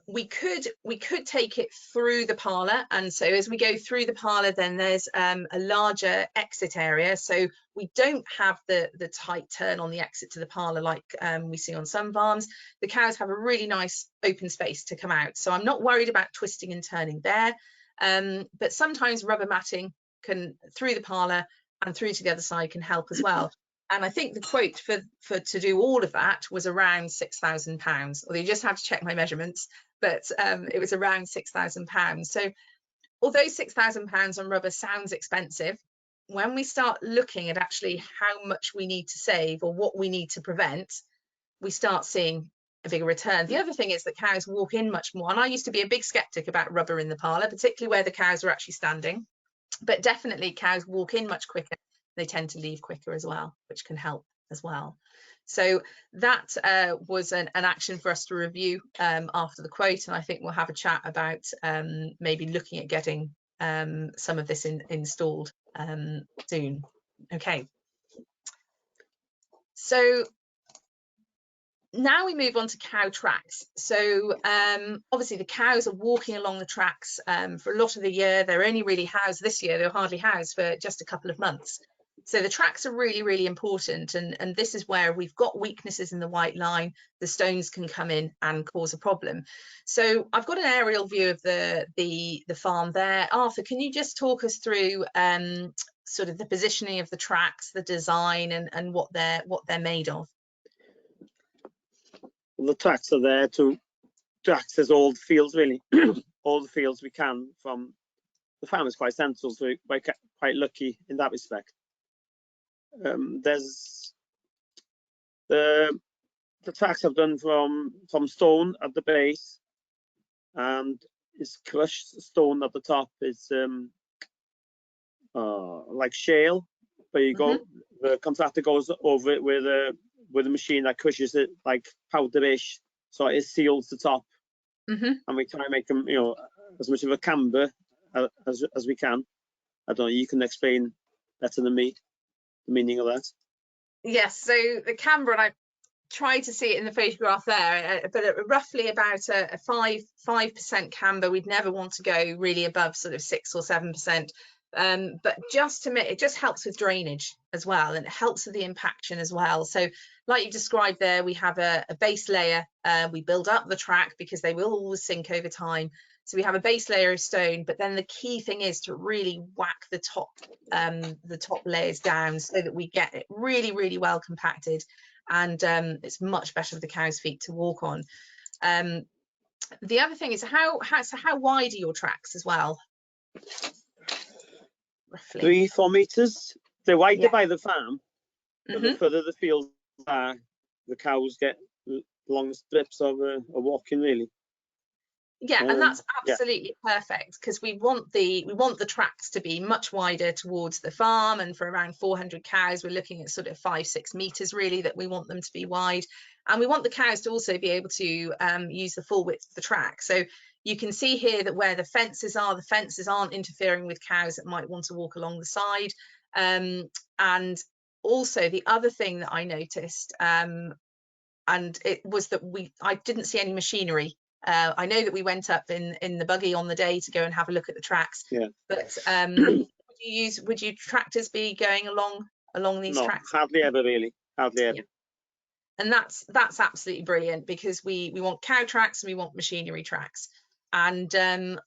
We could take it through the parlour, and so as we go through the parlour, then there's a larger exit area, so we don't have the tight turn on the exit to the parlour like we see on some farms. The cows have a really nice open space to come out, so I'm not worried about twisting and turning there. But sometimes rubber matting can through the parlour and through to the other side can help as well. And I think the quote for to do all of that was around £6,000. Although you just have to check my measurements, but it was around £6,000. So although £6,000 on rubber sounds expensive, when we start looking at actually how much we need to save or what we need to prevent, we start seeing a bigger return. The other thing is that cows walk in much more. And I used to be a big skeptic about rubber in the parlour, particularly where the cows are actually standing. But definitely cows walk in much quicker. They tend to leave quicker as well, which can help as well. So that was an action for us to review after the quote, and I think we'll have a chat about maybe looking at getting some of this installed soon. Okay. So now we move on to cow tracks. So obviously the cows are walking along the tracks for a lot of the year. They're only really housed this year. They're hardly housed for just a couple of months. So the tracks are really, really important. And this is where we've got weaknesses in the white line. The stones can come in and cause a problem. So I've got an aerial view of the farm there. Arthur, can you just talk us through sort of the positioning of the tracks, the design and what they're made of? Well, the tracks are there to access all the fields, really. All the fields we can from the farm is quite central, so we're quite lucky in that respect. There's the tracks I've done from stone at the base, and it's crushed stone at the top. It's like shale, where you go. The contractor goes over it with a machine that crushes it like powderish, so it seals the top. And we try and make them, you know, as much of a camber as we can. I don't know, you can explain better than me the meaning of that. Yes, so the camber, and I tried to see it in the photograph there, but roughly about a 5% camber. We'd never want to go really above sort of 6 or 7%. But it just helps with drainage as well, and it helps with the impaction as well. So like you described there, we have a base layer. We build up the track because they will always sink over time. So we have a base layer of stone, but then the key thing is to really whack the top layers down so that we get it really, really well compacted, and it's much better for the cow's feet to walk on. The other thing is how wide are your tracks as well? Roughly 3-4 meters. They're wider by the farm, but the further the fields are, the cows get long strips of walking, really. Yeah, and that's absolutely perfect, because we want the tracks to be much wider towards the farm, and for around 400 cows we're looking at sort of 5-6 meters really that we want them to be wide, and we want the cows to also be able to use the full width of the track. So you can see here that where the fences aren't interfering with cows that might want to walk along the side. And also the other thing that I noticed, and it was that I didn't see any machinery. I know that we went up in the buggy on the day to go and have a look at the tracks. Yeah. But would you tractors be going along these tracks? Hardly ever, really. Hardly ever. Yeah. that's absolutely brilliant, because we want cow tracks and we want machinery tracks. And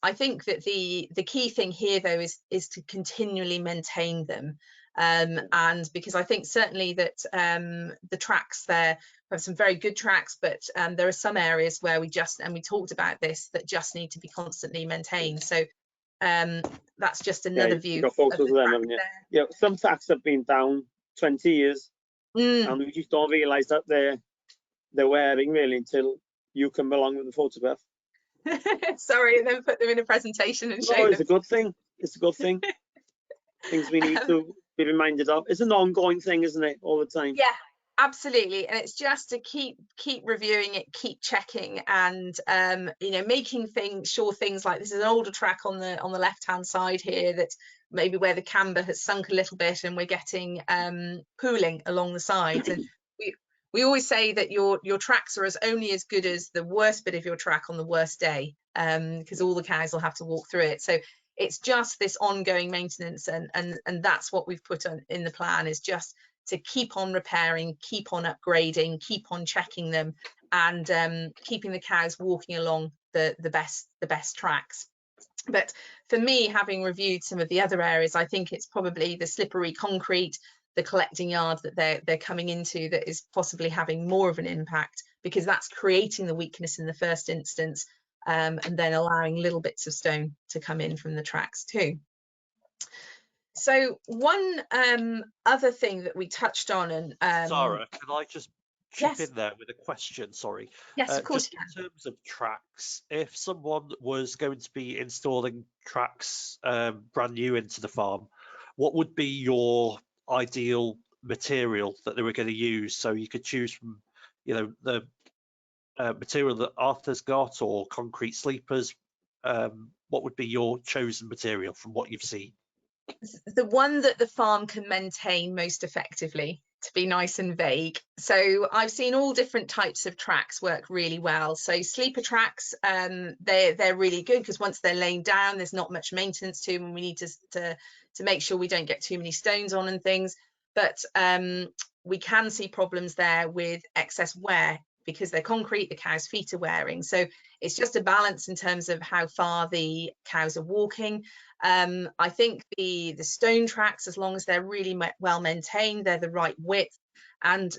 I think that the key thing here, though, is to continually maintain them. And because I think certainly that the tracks there, we have some very good tracks, but there are some areas where we talked about this, that just need to be constantly maintained. So that's just another view. You've got photos of them, haven't you? Yeah, some tracks have been down 20 years, and we just don't realise that they're wearing really until you come along with the photograph. Sorry, and then put them in a presentation and show them. It's a good thing. It's a good thing. Things we need to be reminded of. It's an ongoing thing, isn't it, all the time? Yeah, absolutely. And it's just to keep reviewing it, keep checking, and you know, making sure things like this is an older track on the left hand side here, that maybe where the camber has sunk a little bit and we're getting pooling along the sides. And we always say that your tracks are only as good as the worst bit of your track on the worst day, because all the cows will have to walk through it. So it's just this ongoing maintenance, and that's what we've put in the plan, is just to keep on repairing, keep on upgrading, keep on checking them, and keeping the cows walking along the best tracks. But for me, having reviewed some of the other areas, I think it's probably the slippery concrete, the collecting yard that they're coming into, that is possibly having more of an impact, because that's creating the weakness in the first instance, and then allowing little bits of stone to come in from the tracks too. So one other thing that we touched on, and Sara, can I just chip yes, in there with a question? Sorry. yes, of course Just you can. in terms of tracks, if someone was going to be installing tracks brand new into the farm, what would be your ideal material that they were going to use? So you could choose from, you know, the material that Arthur's got, or concrete sleepers. What would be your chosen material from what you've seen? The one that the farm can maintain most effectively, to be nice and vague. So I've seen all different types of tracks work really well. So sleeper tracks, they're really good, because once they're laying down, there's not much maintenance to them, and we need to make sure we don't get too many stones on and things. But we can see problems there with excess wear, because they're concrete, the cow's feet are wearing. So it's just a balance in terms of how far the cows are walking. I think the stone tracks, as long as they're really well maintained, they're the right width. And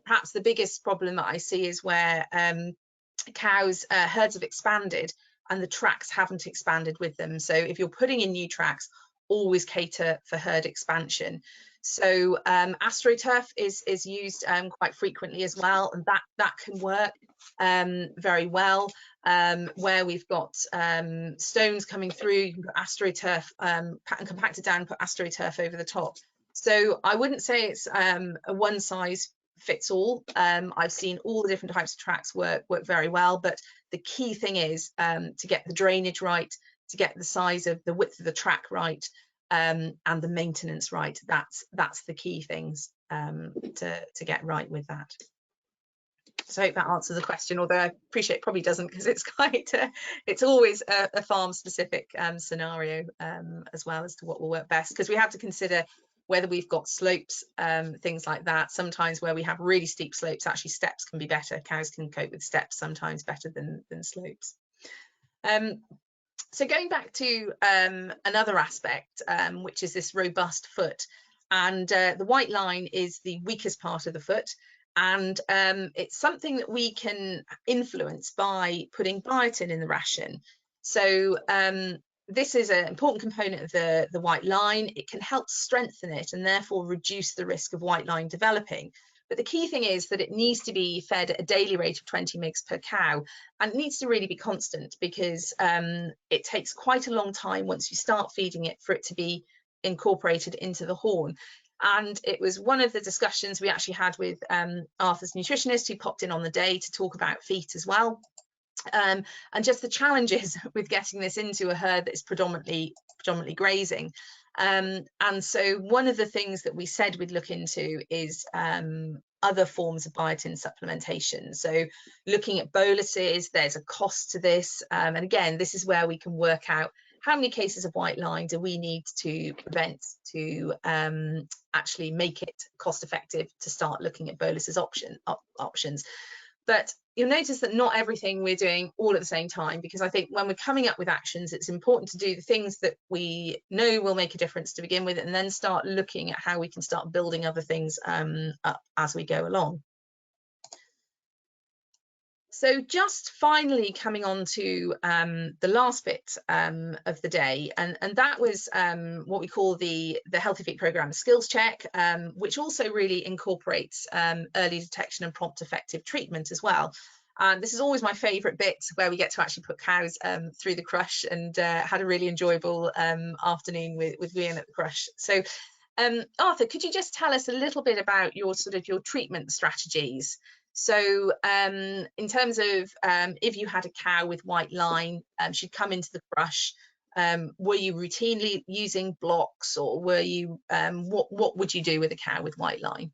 perhaps the biggest problem that I see is where herds have expanded and the tracks haven't expanded with them. So if you're putting in new tracks, always cater for herd expansion. So AstroTurf is used quite frequently as well, and that can work very well. Where we've got stones coming through, you can put AstroTurf and compact it down and put AstroTurf over the top. So I wouldn't say it's a one size fits all. I've seen all the different types of tracks work very well, but the key thing is to get the drainage right, to get the size of the width of the track right, and the maintenance right. That's the key things to get right with that. So I hope that answers the question, although I appreciate it probably doesn't, because it's quite it's always a farm specific scenario as well as to what will work best, because we have to consider whether we've got slopes, things like that. Sometimes where we have really steep slopes, actually steps can be better. Cows can cope with steps sometimes better than slopes. So going back to another aspect, which is this robust foot, and the white line is the weakest part of the foot, and it's something that we can influence by putting biotin in the ration. So this is an important component of the white line. It can help strengthen it and therefore reduce the risk of white line developing. But the key thing is that it needs to be fed at a daily rate of 20 mg per cow, and it needs to really be constant, because it takes quite a long time once you start feeding it for it to be incorporated into the horn. And it was one of the discussions we actually had with Arthur's nutritionist, who popped in on the day to talk about feet as well. And just the challenges with getting this into a herd that is predominantly grazing. And so one of the things that we said we'd look into is other forms of biotin supplementation. So looking at boluses, there's a cost to this. And again, this is where we can work out how many cases of white line do we need to prevent to actually make it cost effective to start looking at bolus's options. But you'll notice that not everything we're doing all at the same time, because I think when we're coming up with actions, it's important to do the things that we know will make a difference to begin with, and then start looking at how we can start building other things up as we go along. So just finally coming on to the last bit of the day, and that was what we call the Healthy Feet Programme skills check, which also really incorporates early detection and prompt effective treatment as well. And this is always my favourite bit, where we get to actually put cows through the crush, and had a really enjoyable afternoon with Gwian at the crush. So Arthur, could you just tell us a little bit about your treatment strategies? So in terms of if you had a cow with white line, she'd come into the crush, were you routinely using blocks, or were you what would you do with a cow with white line?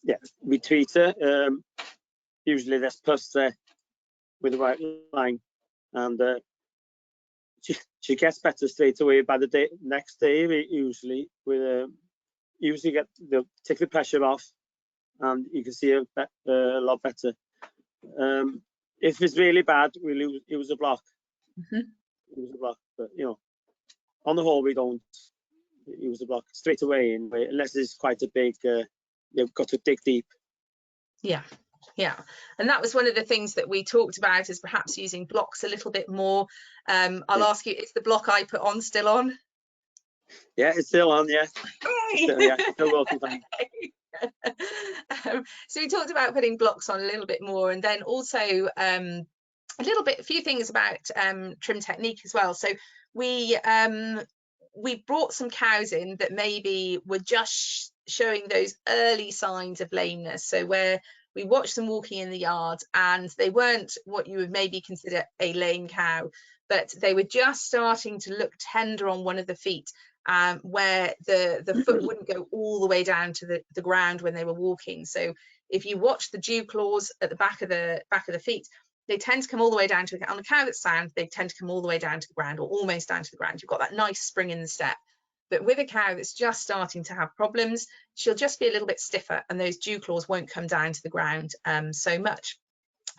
Yeah, we treat her. Usually there's plaster with the white line, and she gets better straight away by the next day. We usually take the pressure off, and you can see a lot better. If it's really bad, we use a block. Use a block, but you know, on the whole, we don't use a block straight away, unless it's quite a big. You've got to dig deep. Yeah, and that was one of the things that we talked about, is perhaps using blocks a little bit more. I'll ask you, is the block I put on still on? Yeah, it's still on. Yeah, still working fine. So we talked about putting blocks on a little bit more, and then also a few things about trim technique as well. So we brought some cows in that maybe were just showing those early signs of lameness. So where we watched them walking in the yard, and they weren't what you would maybe consider a lame cow, but they were just starting to look tender on one of the feet, where the foot wouldn't go all the way down to the ground when they were walking. So if you watch the dew claws at the back of the feet, they tend to come all the way down to on a cow that's sound, they tend to come all the way down to the ground, or almost down to the ground. You've got that nice spring in the step. But with a cow that's just starting to have problems, she'll just be a little bit stiffer, and those dew claws won't come down to the ground so much.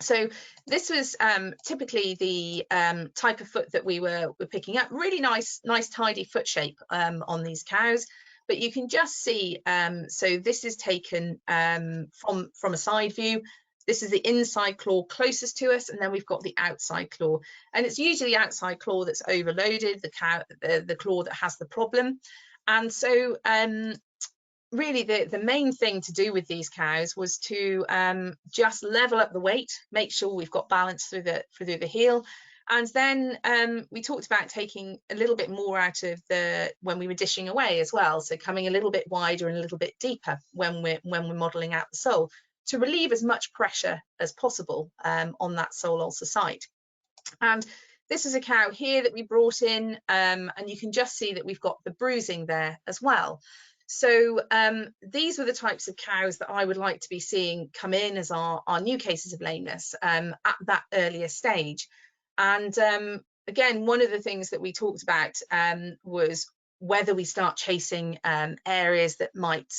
So this was typically the type of foot that we were picking up. Really nice tidy foot shape on these cows. But you can just see, so this is taken from a side view. This is the inside claw closest to us, and then we've got the outside claw. And it's usually the outside claw that's overloaded, the claw that has the problem. And so really the main thing to do with these cows was to just level up the weight, make sure we've got balance through the heel. And then we talked about taking a little bit more out of when we were dishing away as well. So coming a little bit wider and a little bit deeper when we're modelling out the sole, to relieve as much pressure as possible on that sole ulcer site. And this is a cow here that we brought in, and you can just see that we've got the bruising there as well. So these were the types of cows that I would like to be seeing come in as our new cases of lameness at that earlier stage. And again, one of the things that we talked about was whether we start chasing areas that might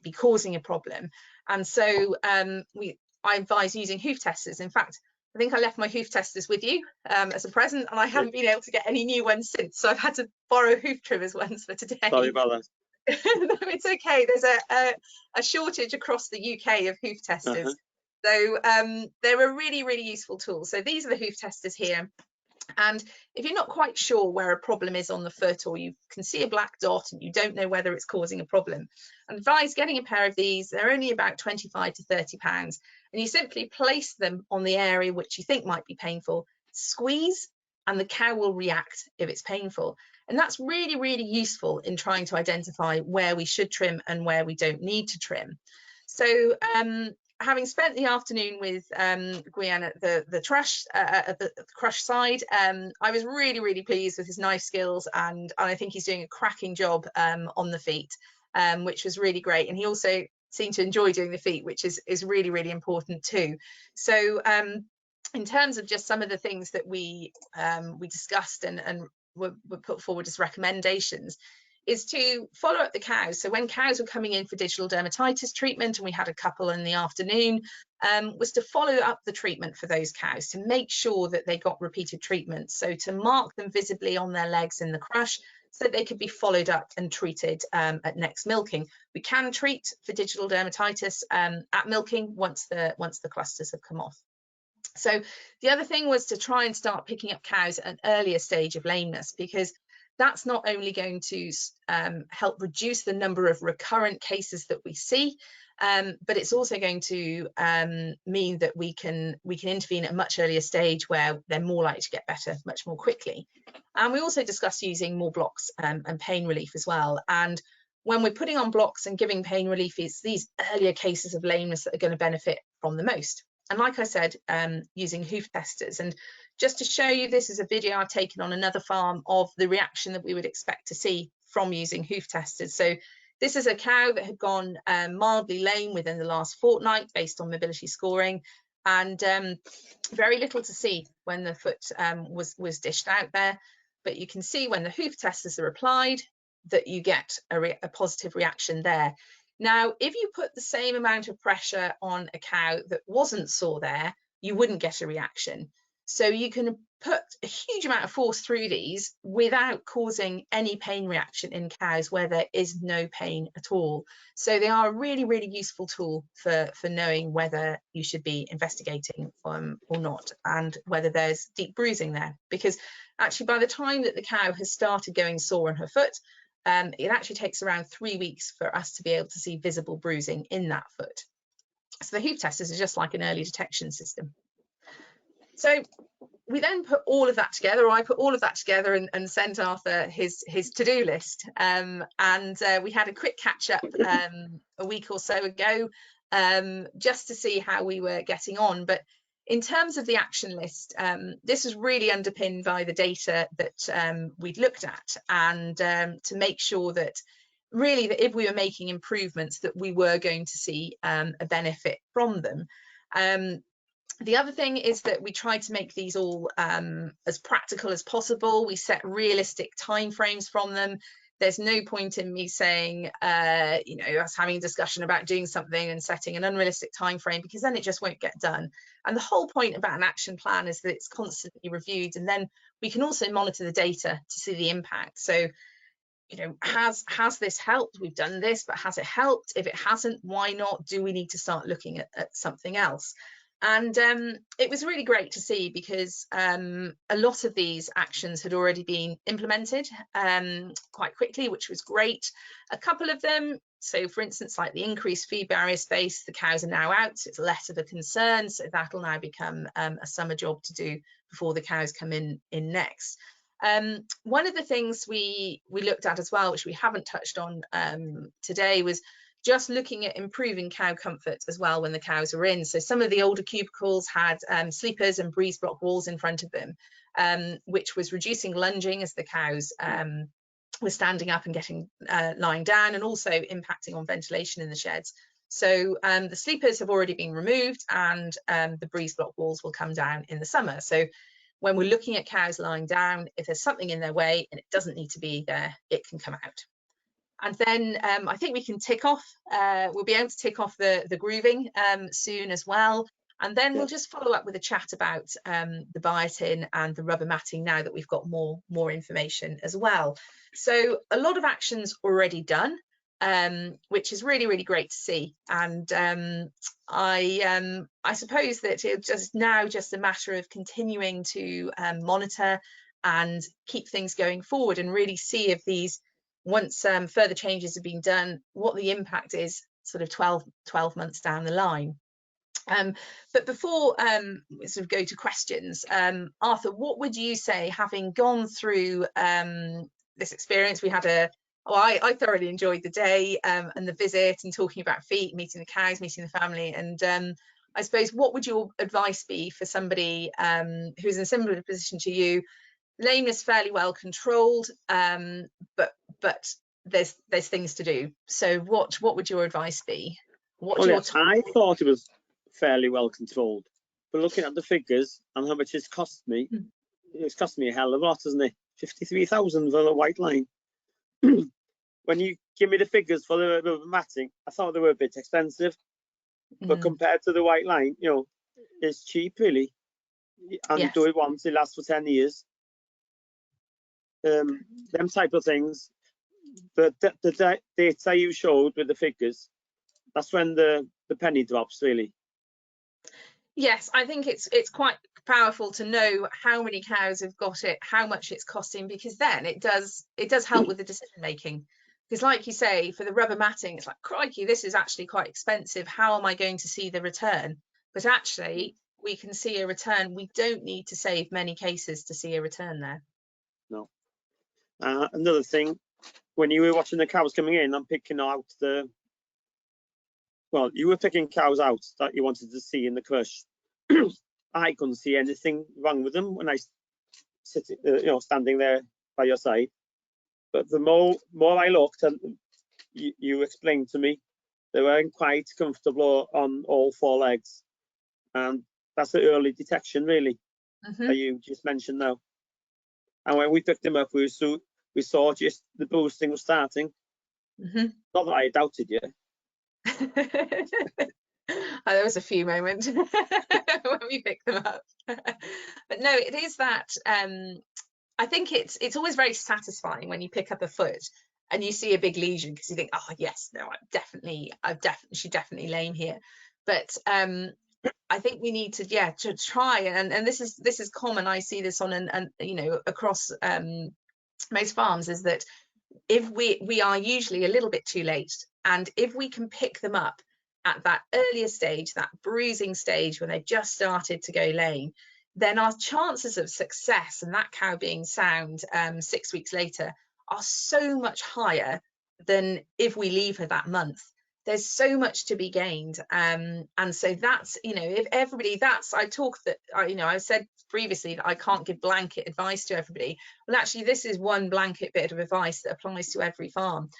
be causing a problem. And so I advise using hoof testers. In fact, I think I left my hoof testers with you as a present, and I haven't been able to get any new ones since. So I've had to borrow hoof trimmers ones for today. Sorry about that. No, it's okay. There's a shortage across the UK of hoof testers. So they're a really, really useful tool. So these are the hoof testers here. And if you're not quite sure where a problem is on the foot, or you can see a black dot and you don't know whether it's causing a problem, I advise getting a pair of these. They're only about 25 to 30 pounds. And you simply place them on the area which you think might be painful, squeeze, and the cow will react if it's painful. And that's really, really useful in trying to identify where we should trim and where we don't need to trim. So having spent the afternoon with Gwian at the crush side, I was really, really pleased with his knife skills, and I think he's doing a cracking job on the feet, which was really great. And he also seemed to enjoy doing the feet, which is really, really important too. So in terms of just some of the things that we discussed and were put forward as recommendations, is to follow up the cows. So when cows were coming in for digital dermatitis treatment, and we had a couple in the afternoon, was to follow up the treatment for those cows to make sure that they got repeated treatments. So to mark them visibly on their legs in the crush so that they could be followed up and treated at next milking. We can treat for digital dermatitis at milking once the clusters have come off. So the other thing was to try and start picking up cows at an earlier stage of lameness, because that's not only going to help reduce the number of recurrent cases that we see, but it's also going to mean that we can intervene at a much earlier stage where they're more likely to get better much more quickly. And we also discussed using more blocks and pain relief as well. And when we're putting on blocks and giving pain relief, it's these earlier cases of lameness that are going to benefit from the most. And like I said, using hoof testers. And just to show you, this is a video I've taken on another farm of the reaction that we would expect to see from using hoof testers. So this is a cow that had gone mildly lame within the last fortnight based on mobility scoring, and very little to see when the foot was dished out there. But you can see when the hoof testers are applied that you get a positive reaction there. Now, if you put the same amount of pressure on a cow that wasn't sore there, you wouldn't get a reaction. So you can put a huge amount of force through these without causing any pain reaction in cows where there is no pain at all. So they are a really, really useful tool for knowing whether you should be investigating or not, and whether there's deep bruising there. Because actually, by the time that the cow has started going sore on her foot, it actually takes around 3 weeks for us to be able to see visible bruising in that foot. So the hoof testers are just like an early detection system. So we then put all of that together, or I put all of that together and sent Arthur his to-do list. And we had a quick catch up a week or so ago just to see how we were getting on. But in terms of the action list, this is really underpinned by the data that we'd looked at, and to make sure that really that if we were making improvements that we were going to see a benefit from them. The other thing is that we tried to make these all as practical as possible. We set realistic timeframes from them. There's no point in me saying, you know, us having a discussion about doing something and setting an unrealistic time frame, because then it just won't get done. And the whole point about an action plan is that it's constantly reviewed, and then we can also monitor the data to see the impact. So, you know, has this helped? We've done this, but has it helped? If it hasn't, why not? Do we need to start looking at something else? And it was really great to see, because a lot of these actions had already been implemented quite quickly, which was great. A couple of them, so for instance, like the increased feed barrier space, the cows are now out, so it's less of a concern. So that'll now become a summer job to do before the cows come in next. One of the things we looked at as well, which we haven't touched on today, was just looking at improving cow comfort as well when the cows are in. So some of the older cubicles had sleepers and breeze block walls in front of them, which was reducing lunging as the cows were standing up and getting lying down, and also impacting on ventilation in the sheds. So the sleepers have already been removed, and the breeze block walls will come down in the summer. So when we're looking at cows lying down, if there's something in their way and it doesn't need to be there, it can come out. And then I think we can tick off, we'll be able to tick off the grooving soon as well. And then we'll just follow up with a chat about the biotin and the rubber matting now that we've got more information as well. So a lot of actions already done, which is really, really great to see. And I suppose that it's just a matter of continuing to monitor and keep things going forward, and really see if these, once further changes have been done, what the impact is sort of 12 months down the line. But before we sort of go to questions, Arthur, what would you say, having gone through this experience? We had I thoroughly enjoyed the day and the visit, and talking about feet, meeting the cows, meeting the family. And I suppose, what would your advice be for somebody who's in a similar position to you? Lameness fairly well controlled, but there's things to do. So what would your advice be? I thought it was fairly well controlled. but looking at the figures and how much it's cost me, it's cost me a hell of a lot, isn't it? 53,000 for the white line. When you give me the figures for the matting, I thought they were a bit expensive, but compared to the white line, you know, it's cheap really. And you do it once, it lasts for 10 years. Them type of things. The data you showed with the figures, that's when the penny drops really. Yes, I think it's quite powerful to know how many cows have got it, how much it's costing, because then it does help with the decision making. Because like you say, for the rubber matting, it's like, crikey, this is actually quite expensive. How am I going to see the return? But actually, we can see a return. We don't need to save many cases to see a return there. No. Another thing, when you were watching the cows coming in, I'm picking out well, you were picking cows out that you wanted to see in the crush. I couldn't see anything wrong with them when I sit, you know, standing there by your side. But the more I looked, and you explained to me, they weren't quite comfortable on all four legs, and that's the early detection, really, that you just mentioned now. And when we picked them up, we saw just the boosting was starting. Not that I doubted you. There was a few moments when we picked them up, but no, it is that. I think it's always very satisfying when you pick up a foot and you see a big lesion, because you think, oh yes, no, she's definitely lame here. But I think we need to try, and this is common. I see this on you know, across most farms, is that if we are usually a little bit too late, and if we can pick them up at that earlier stage, that bruising stage when they've just started to go lame, then our chances of success and that cow being sound 6 weeks later are so much higher than if we leave her that month. There's so much to be gained, and so that's, you know, if everybody, that's, I talk that, you know, I said previously that I can't give blanket advice to everybody. Well, actually, this is one blanket bit of advice that applies to every farm.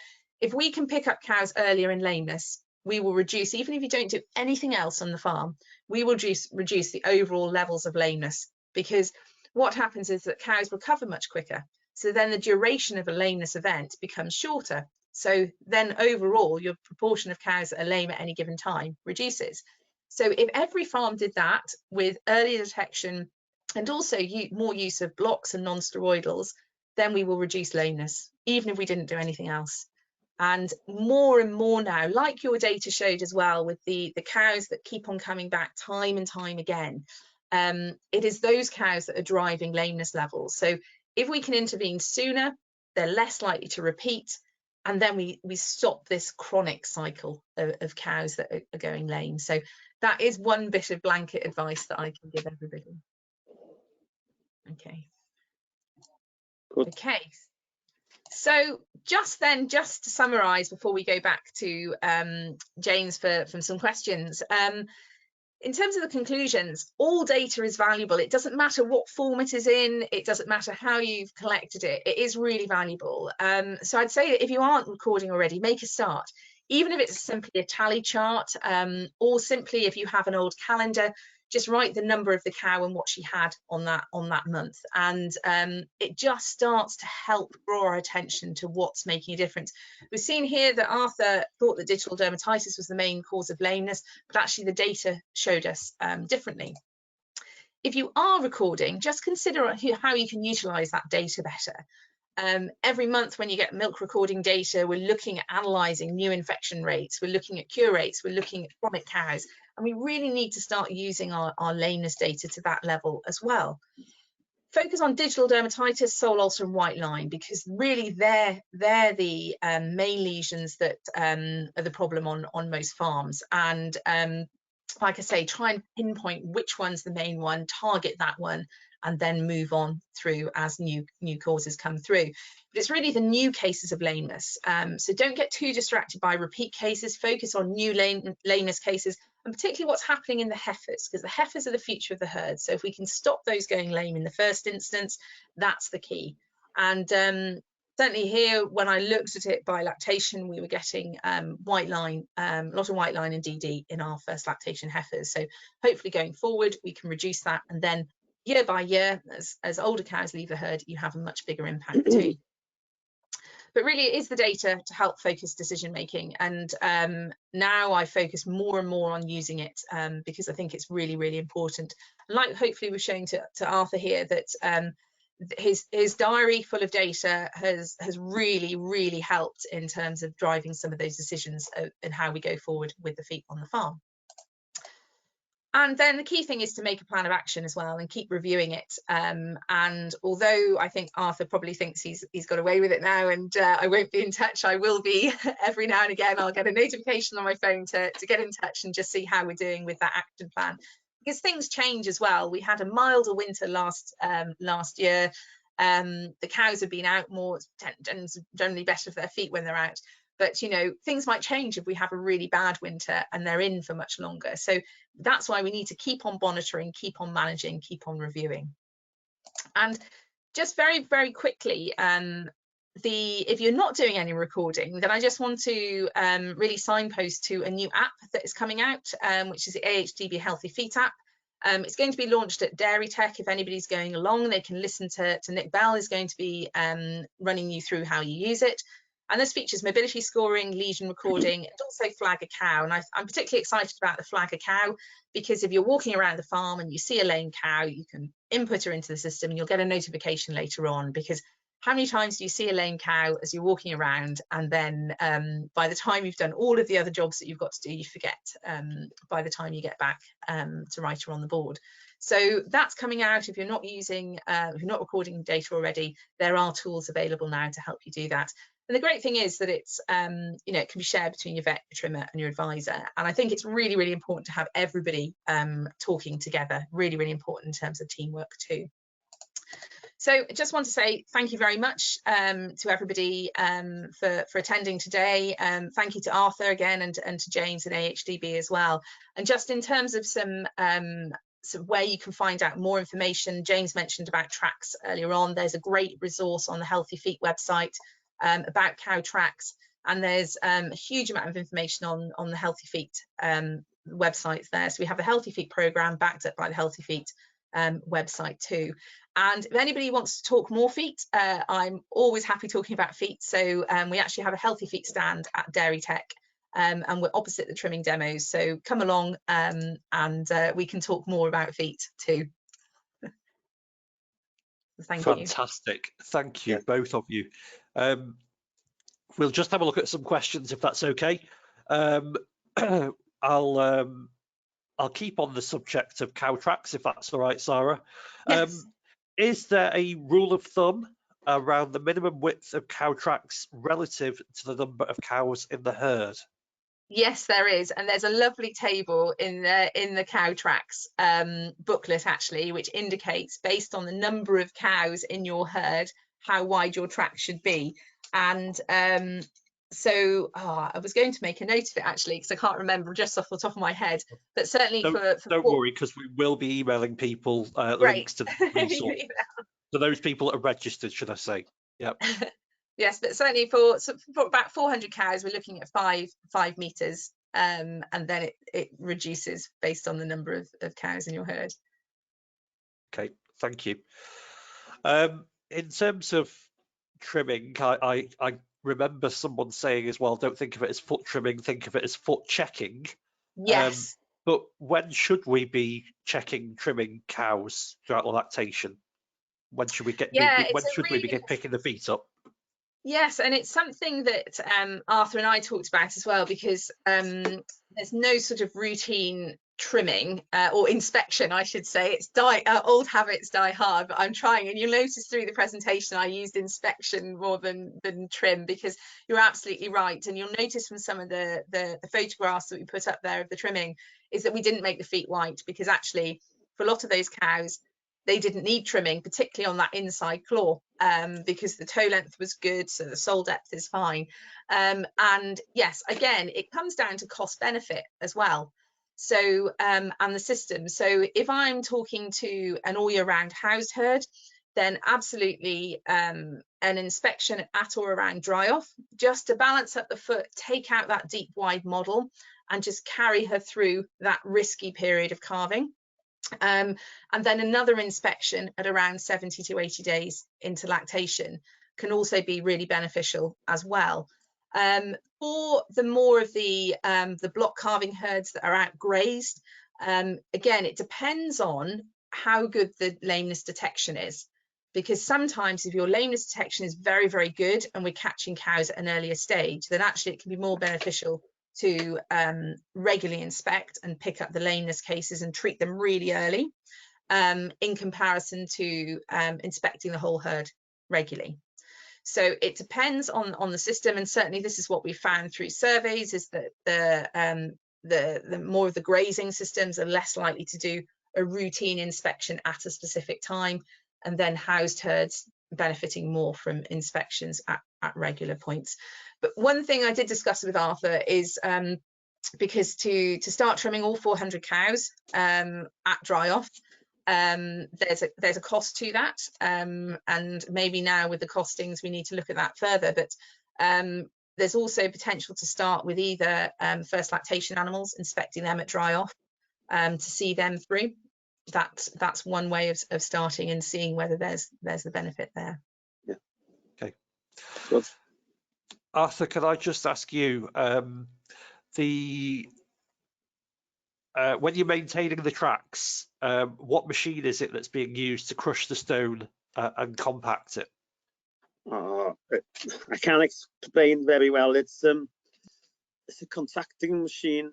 If we can pick up cows earlier in lameness, we will reduce, even if you don't do anything else on the farm, we will reduce the overall levels of lameness, because what happens is that cows recover much quicker. So then the duration of a lameness event becomes shorter. So then overall, your proportion of cows that are lame at any given time reduces. So if every farm did that with early detection and also more use of blocks and non-steroidals, then we will reduce lameness, even if we didn't do anything else. And more now, like your data showed as well, with the cows that keep on coming back time and time again, it is those cows that are driving lameness levels. So if we can intervene sooner, they're less likely to repeat, and then we stop this chronic cycle of cows that are going lame. So that is one bit of blanket advice that I can give everybody. Okay. Good. Okay. So just to summarise before we go back to James from some questions, in terms of the conclusions, all data is valuable. It doesn't matter what form it is in, it doesn't matter how you've collected it, it is really valuable. So I'd say that if you aren't recording already, make a start. Even if it's simply a tally chart, or simply if you have an old calendar, just write the number of the cow and what she had on that month, and it just starts to help draw our attention to what's making a difference. We've seen here that Arthur thought that digital dermatitis was the main cause of lameness, but actually the data showed us differently. If you are recording, just consider how you can utilize that data better. Every month when you get milk recording data, we're looking at analysing new infection rates, we're looking at cure rates, we're looking at chronic cows, and we really need to start using our lameness data to that level as well. Focus on digital dermatitis, sole ulcer and white line, because really they're the main lesions that are the problem on most farms. And like I say, try and pinpoint which one's the main one, target that one, and then move on through as new causes come through. But it's really the new cases of lameness. So don't get too distracted by repeat cases. Focus on new lameness cases, and particularly what's happening in the heifers, because the heifers are the future of the herd. So if we can stop those going lame in the first instance, that's the key. And certainly here, when I looked at it by lactation, we were getting white line, a lot of white line and DD in our first lactation heifers. So hopefully going forward, we can reduce that. And then year by year, as older cows leave the herd, you have a much bigger impact too. But really, it is the data to help focus decision making. And now I focus more and more on using it because I think it's really, really important. And like hopefully we're showing to Arthur here that his diary full of data has really, really helped in terms of driving some of those decisions and how we go forward with the feet on the farm. And then the key thing is to make a plan of action as well and keep reviewing it. And although I think Arthur probably thinks he's got away with it now and I won't be in touch, I will be every now and again. I'll get a notification on my phone to get in touch and just see how we're doing with that action plan. Because things change as well. We had a milder winter last year. The cows have been out more, generally better for their feet when they're out. But, you know, things might change if we have a really bad winter and they're in for much longer. So that's why we need to keep on monitoring, keep on managing, keep on reviewing. And just very, very quickly, if you're not doing any recording, then I just want to really signpost to a new app that is coming out, which is the AHDB Healthy Feet app. It's going to be launched at Dairy Tech. If anybody's going along, they can listen to Nick Bell is going to be running you through how you use it. And this features mobility scoring, lesion recording, and also flag a cow. And I'm particularly excited about the flag a cow because if you're walking around the farm and you see a lame cow, you can input her into the system and you'll get a notification later on. Because how many times do you see a lame cow as you're walking around and then by the time you've done all of the other jobs that you've got to do, you forget by the time you get back to write her on the board. So that's coming out. If you're not using, if you're not recording data already, there are tools available now to help you do that. And the great thing is that it's, you know, it can be shared between your vet, your trimmer and your advisor. And I think it's really, really important to have everybody talking together, really, really important in terms of teamwork too. So I just want to say thank you very much to everybody for attending today. Thank you to Arthur again and to James and AHDB as well. And just in terms of some where you can find out more information, James mentioned about tracks earlier on. There's a great resource on the Healthy Feet website about cow tracks, and there's a huge amount of information on the Healthy Feet websites there. So we have the Healthy Feet program backed up by the Healthy Feet website too. And if anybody wants to talk more feet, I'm always happy talking about feet. So we actually have a Healthy Feet stand at Dairy Tech, and we're opposite the trimming demos. So come along and we can talk more about feet too. Thank you. Fantastic. Thank you, both of you. We'll just have a look at some questions if that's okay. I'll keep on the subject of cow tracks if that's all right, Sara. Yes. Is there a rule of thumb around the minimum width of cow tracks relative to the number of cows in the herd? Yes, there is, and there's a lovely table in the cow tracks booklet actually, which indicates based on the number of cows in your herd how wide your track should be. And so I was going to make a note of it actually because I can't remember just off the top of my head, but certainly don't worry, because we will be emailing people links to the resource. So those people that are registered, should I say? Yep. Yes, but certainly for about 400 cows, we're looking at 5 meters, and then it reduces based on the number of cows in your herd. Okay, thank you. In terms of trimming, I remember someone saying as well, don't think of it as foot trimming, think of it as foot checking. Yes. But when should we be checking trimming cows throughout the lactation? When should we get? When should we be picking the feet up? Yes, and it's something that Arthur and I talked about as well, because there's no sort of routine trimming or inspection, I should say. It's old habits die hard, but I'm trying. And you'll notice through the presentation I used inspection more than trim, because you're absolutely right. And you'll notice from some of the photographs that we put up there of the trimming is that we didn't make the feet white, because actually for a lot of those cows, they didn't need trimming, particularly on that inside claw, because the toe length was good, so the sole depth is fine. And yes, again, it comes down to cost benefit as well. So and the system. So if I'm talking to an all year round housed herd, then absolutely an inspection at or around dry off, just to balance up the foot, take out that deep wide model, and just carry her through that risky period of calving. And then another inspection at around 70 to 80 days into lactation can also be really beneficial as well. For the more of the block calving herds that are out grazed, again, it depends on how good the lameness detection is, because sometimes if your lameness detection is very, very good and we're catching cows at an earlier stage, then actually it can be more beneficial to regularly inspect and pick up the lameness cases and treat them really early, in comparison to inspecting the whole herd regularly. So it depends on the system, and certainly this is what we found through surveys, is that the more of the grazing systems are less likely to do a routine inspection at a specific time, and then housed herds benefiting more from inspections at regular points. But one thing I did discuss with Arthur is because to start trimming all 400 cows at dry off, there's a cost to that, and maybe now with the costings we need to look at that further. But there's also potential to start with either first lactation animals, inspecting them at dry off to see them through. That's one way of starting and seeing whether there's the benefit there. Yeah. Okay. Good. Arthur, can I just ask you, when you're maintaining the tracks, what machine is it that's being used to crush the stone and compact it? I can't explain very well. It's a contracting machine.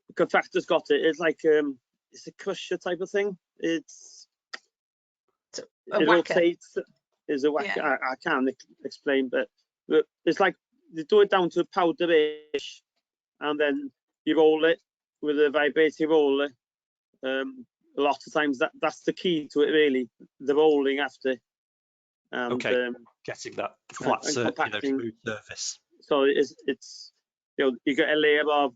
The contractor's got it. It's like it's a crusher type of thing. It rotates. It's a whacker. Yeah. I can't explain, but it's like they do it down to powder-ish, and then you roll it with a vibrating roller. A lot of times that's the key to it, really. The rolling after. And, okay, getting that flat, smooth surface. So it's you get a layer of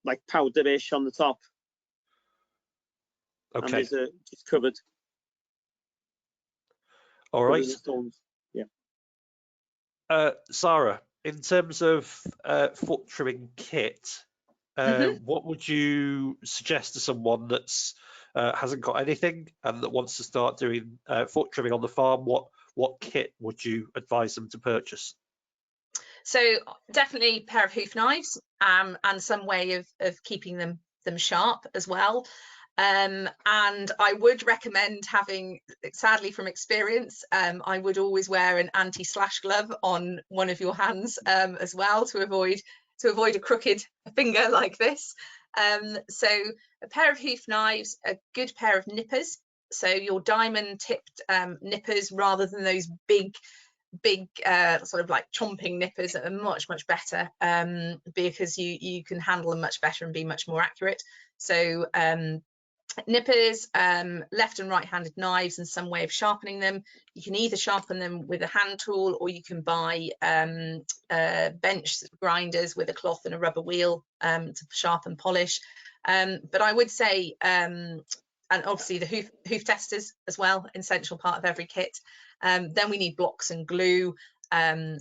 like powder-ish on the top. Okay. And it's covered. All right. Yeah. Sara, in terms of foot trimming kit, what would you suggest to someone that's hasn't got anything and that wants to start doing foot trimming on the farm? What kit would you advise them to purchase? So definitely a pair of hoof knives, and some way of keeping them sharp as well. And I would recommend having, sadly from experience, I would always wear an anti-slash glove on one of your hands as well, to avoid a crooked finger like this. So a pair of hoof knives, a good pair of nippers, so your diamond tipped nippers, rather than those big sort of like chomping nippers, that are much better, because you can handle them much better and be much more accurate. So nippers, left and right-handed knives, and some way of sharpening them. You can either sharpen them with a hand tool, or you can buy bench grinders with a cloth and a rubber wheel to sharpen polish. But I would say, and obviously the hoof testers as well, essential part of every kit. Then we need blocks and glue,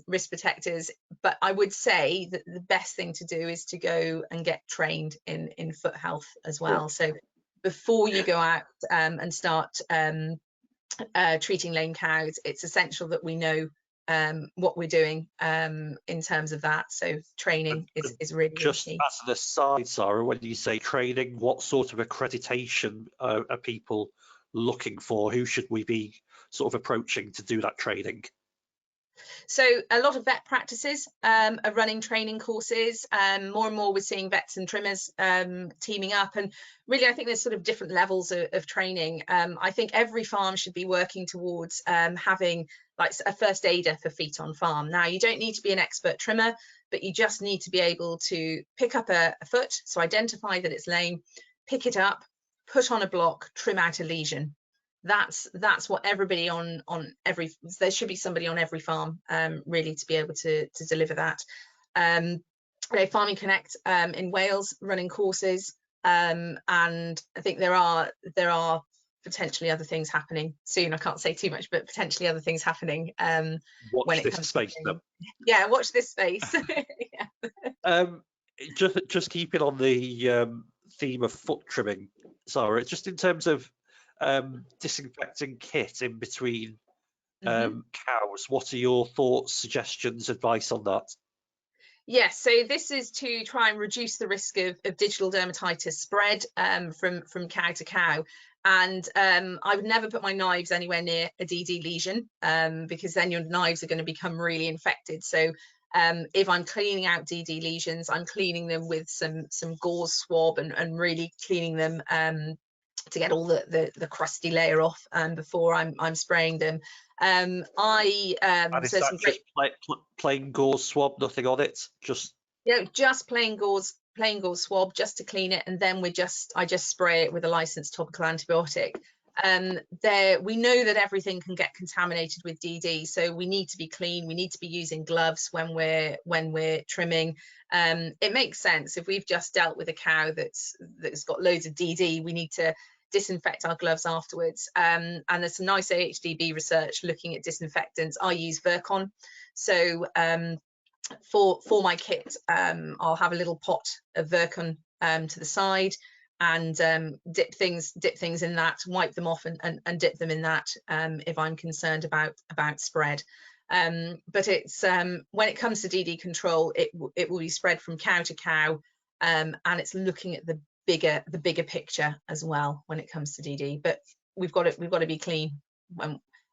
wrist protectors. But I would say that the best thing to do is to go and get trained in foot health as well. Yeah. So before you go out and start treating lame cows, it's essential that we know what we're doing in terms of that. So training is really just key. As an aside, Sara, when you say training, what sort of accreditation are people looking for? Who should we be sort of approaching to do that training? So a lot of vet practices are running training courses. More and more we're seeing vets and trimmers teaming up, and really I think there's sort of different levels of training. I think every farm should be working towards having like a first aider for feet on farm. Now, you don't need to be an expert trimmer, but you just need to be able to pick up a foot, so identify that it's lame, pick it up, put on a block, trim out a lesion. That's what everybody there should be somebody on every farm really to be able to deliver that. Farming Connect in Wales running courses, and I think there are potentially other ththings happening soon. I can't say too much, but potentially other things happening when it comes space, to yeah, watch this space. Yeah. Just keeping on the theme of foot trimming, Sara, just in terms of disinfecting kit in between cows, what are your thoughts, suggestions, advice on that? Yes, so this is to try and reduce the risk of digital dermatitis spread from cow to cow. And I would never put my knives anywhere near a DD lesion because then your knives are going to become really infected. So if I'm cleaning out DD lesions, I'm cleaning them with some gauze swab and really cleaning them to get all the crusty layer off before I'm spraying them. And is so that just plain gauze swab, nothing on it? Just plain gauze swab just to clean it, and then I just spray it with a licensed topical antibiotic. We know that everything can get contaminated with DD, so we need to be clean. We need to be using gloves when we're trimming. It makes sense if we've just dealt with a cow that's got loads of DD, we need to disinfect our gloves afterwards. And there's some nice AHDB research looking at disinfectants. I use Virkon, so for my kit, I'll have a little pot of Virkon to the side and dip things in that, wipe them off and dip them in that if I'm concerned about spread. But it's when it comes to DD control, it will be spread from cow to cow, and it's looking at the bigger picture as well when it comes to DD. But we've got to be clean.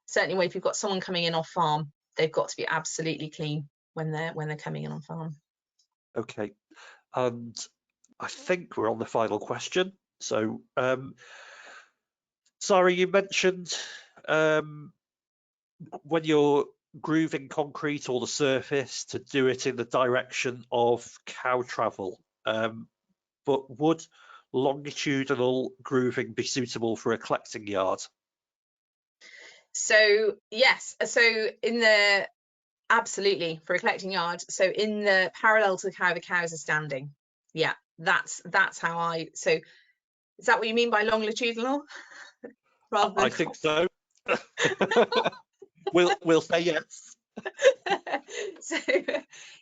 Certainly, if you've got someone coming in off farm, they've got to be absolutely clean when they're coming in on farm. Okay, and I think we're on the final question. So, Sara, you mentioned when you're grooving concrete or the surface to do it in the direction of cow travel, but would longitudinal grooving be suitable for a collecting yard? So yes, so absolutely for a collecting yard. So in the parallel to how the cows are standing. Yeah, that's how so is that what you mean by longitudinal? Rather than I think so. We'll say yes. So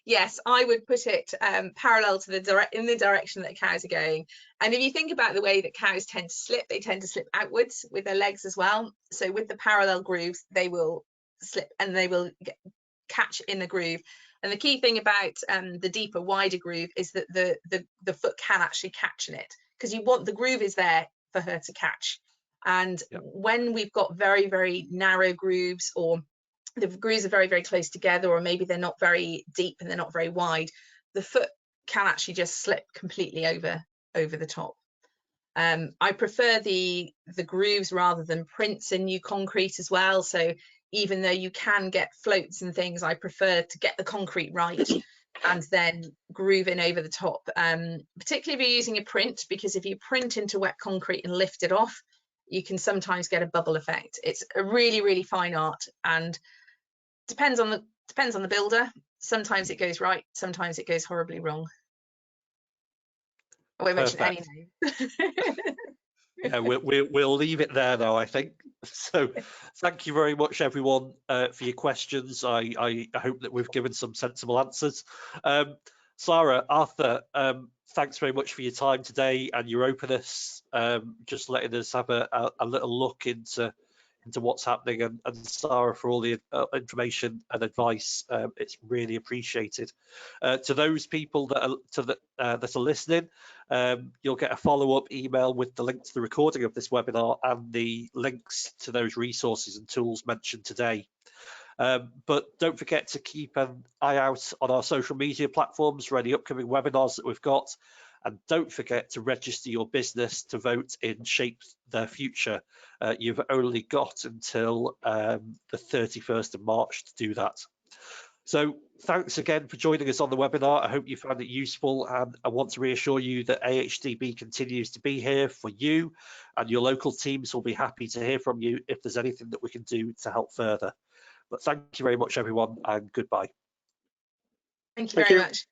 yes, I would put it parallel to in the direction that cows are going. And if you think about the way that cows tend to slip, they tend to slip outwards with their legs as well. So with the parallel grooves, they will slip and they will catch in the groove. And the key thing about the deeper, wider groove is that the foot can actually catch in it, because you want the groove is there for her to catch. And when we've got very, very narrow grooves, or the grooves are very, very close together, or maybe they're not very deep and they're not very wide, the foot can actually just slip completely over the top. I prefer the grooves rather than prints in new concrete as well. So even though you can get floats and things, I prefer to get the concrete right and then groove in over the top, particularly if you're using a print, because if you print into wet concrete and lift it off, you can sometimes get a bubble effect. It's a really, really fine art, and depends on the builder. Sometimes it goes right, sometimes it goes horribly wrong. I won't mention any name. Yeah, we'll leave it there now, I think. So thank you very much, everyone, for your questions. I hope that we've given some sensible answers. Sara, Arthur, thanks very much for your time today and your openness, just letting us have a little look into what's happening, and Sara, for all the information and advice. It's really appreciated. To those people that are listening, you'll get a follow-up email with the link to the recording of this webinar and the links to those resources and tools mentioned today. But don't forget to keep an eye out on our social media platforms for any upcoming webinars that we've got. And don't forget to register your business to vote in Shape Their Future. You've only got until the 31st of March to do that. So thanks again for joining us on the webinar. I hope you found it useful, and I want to reassure you that AHDB continues to be here for you, and your local teams will be happy to hear from you if there's anything that we can do to help further. But thank you very much, everyone, and goodbye. Thank you very much.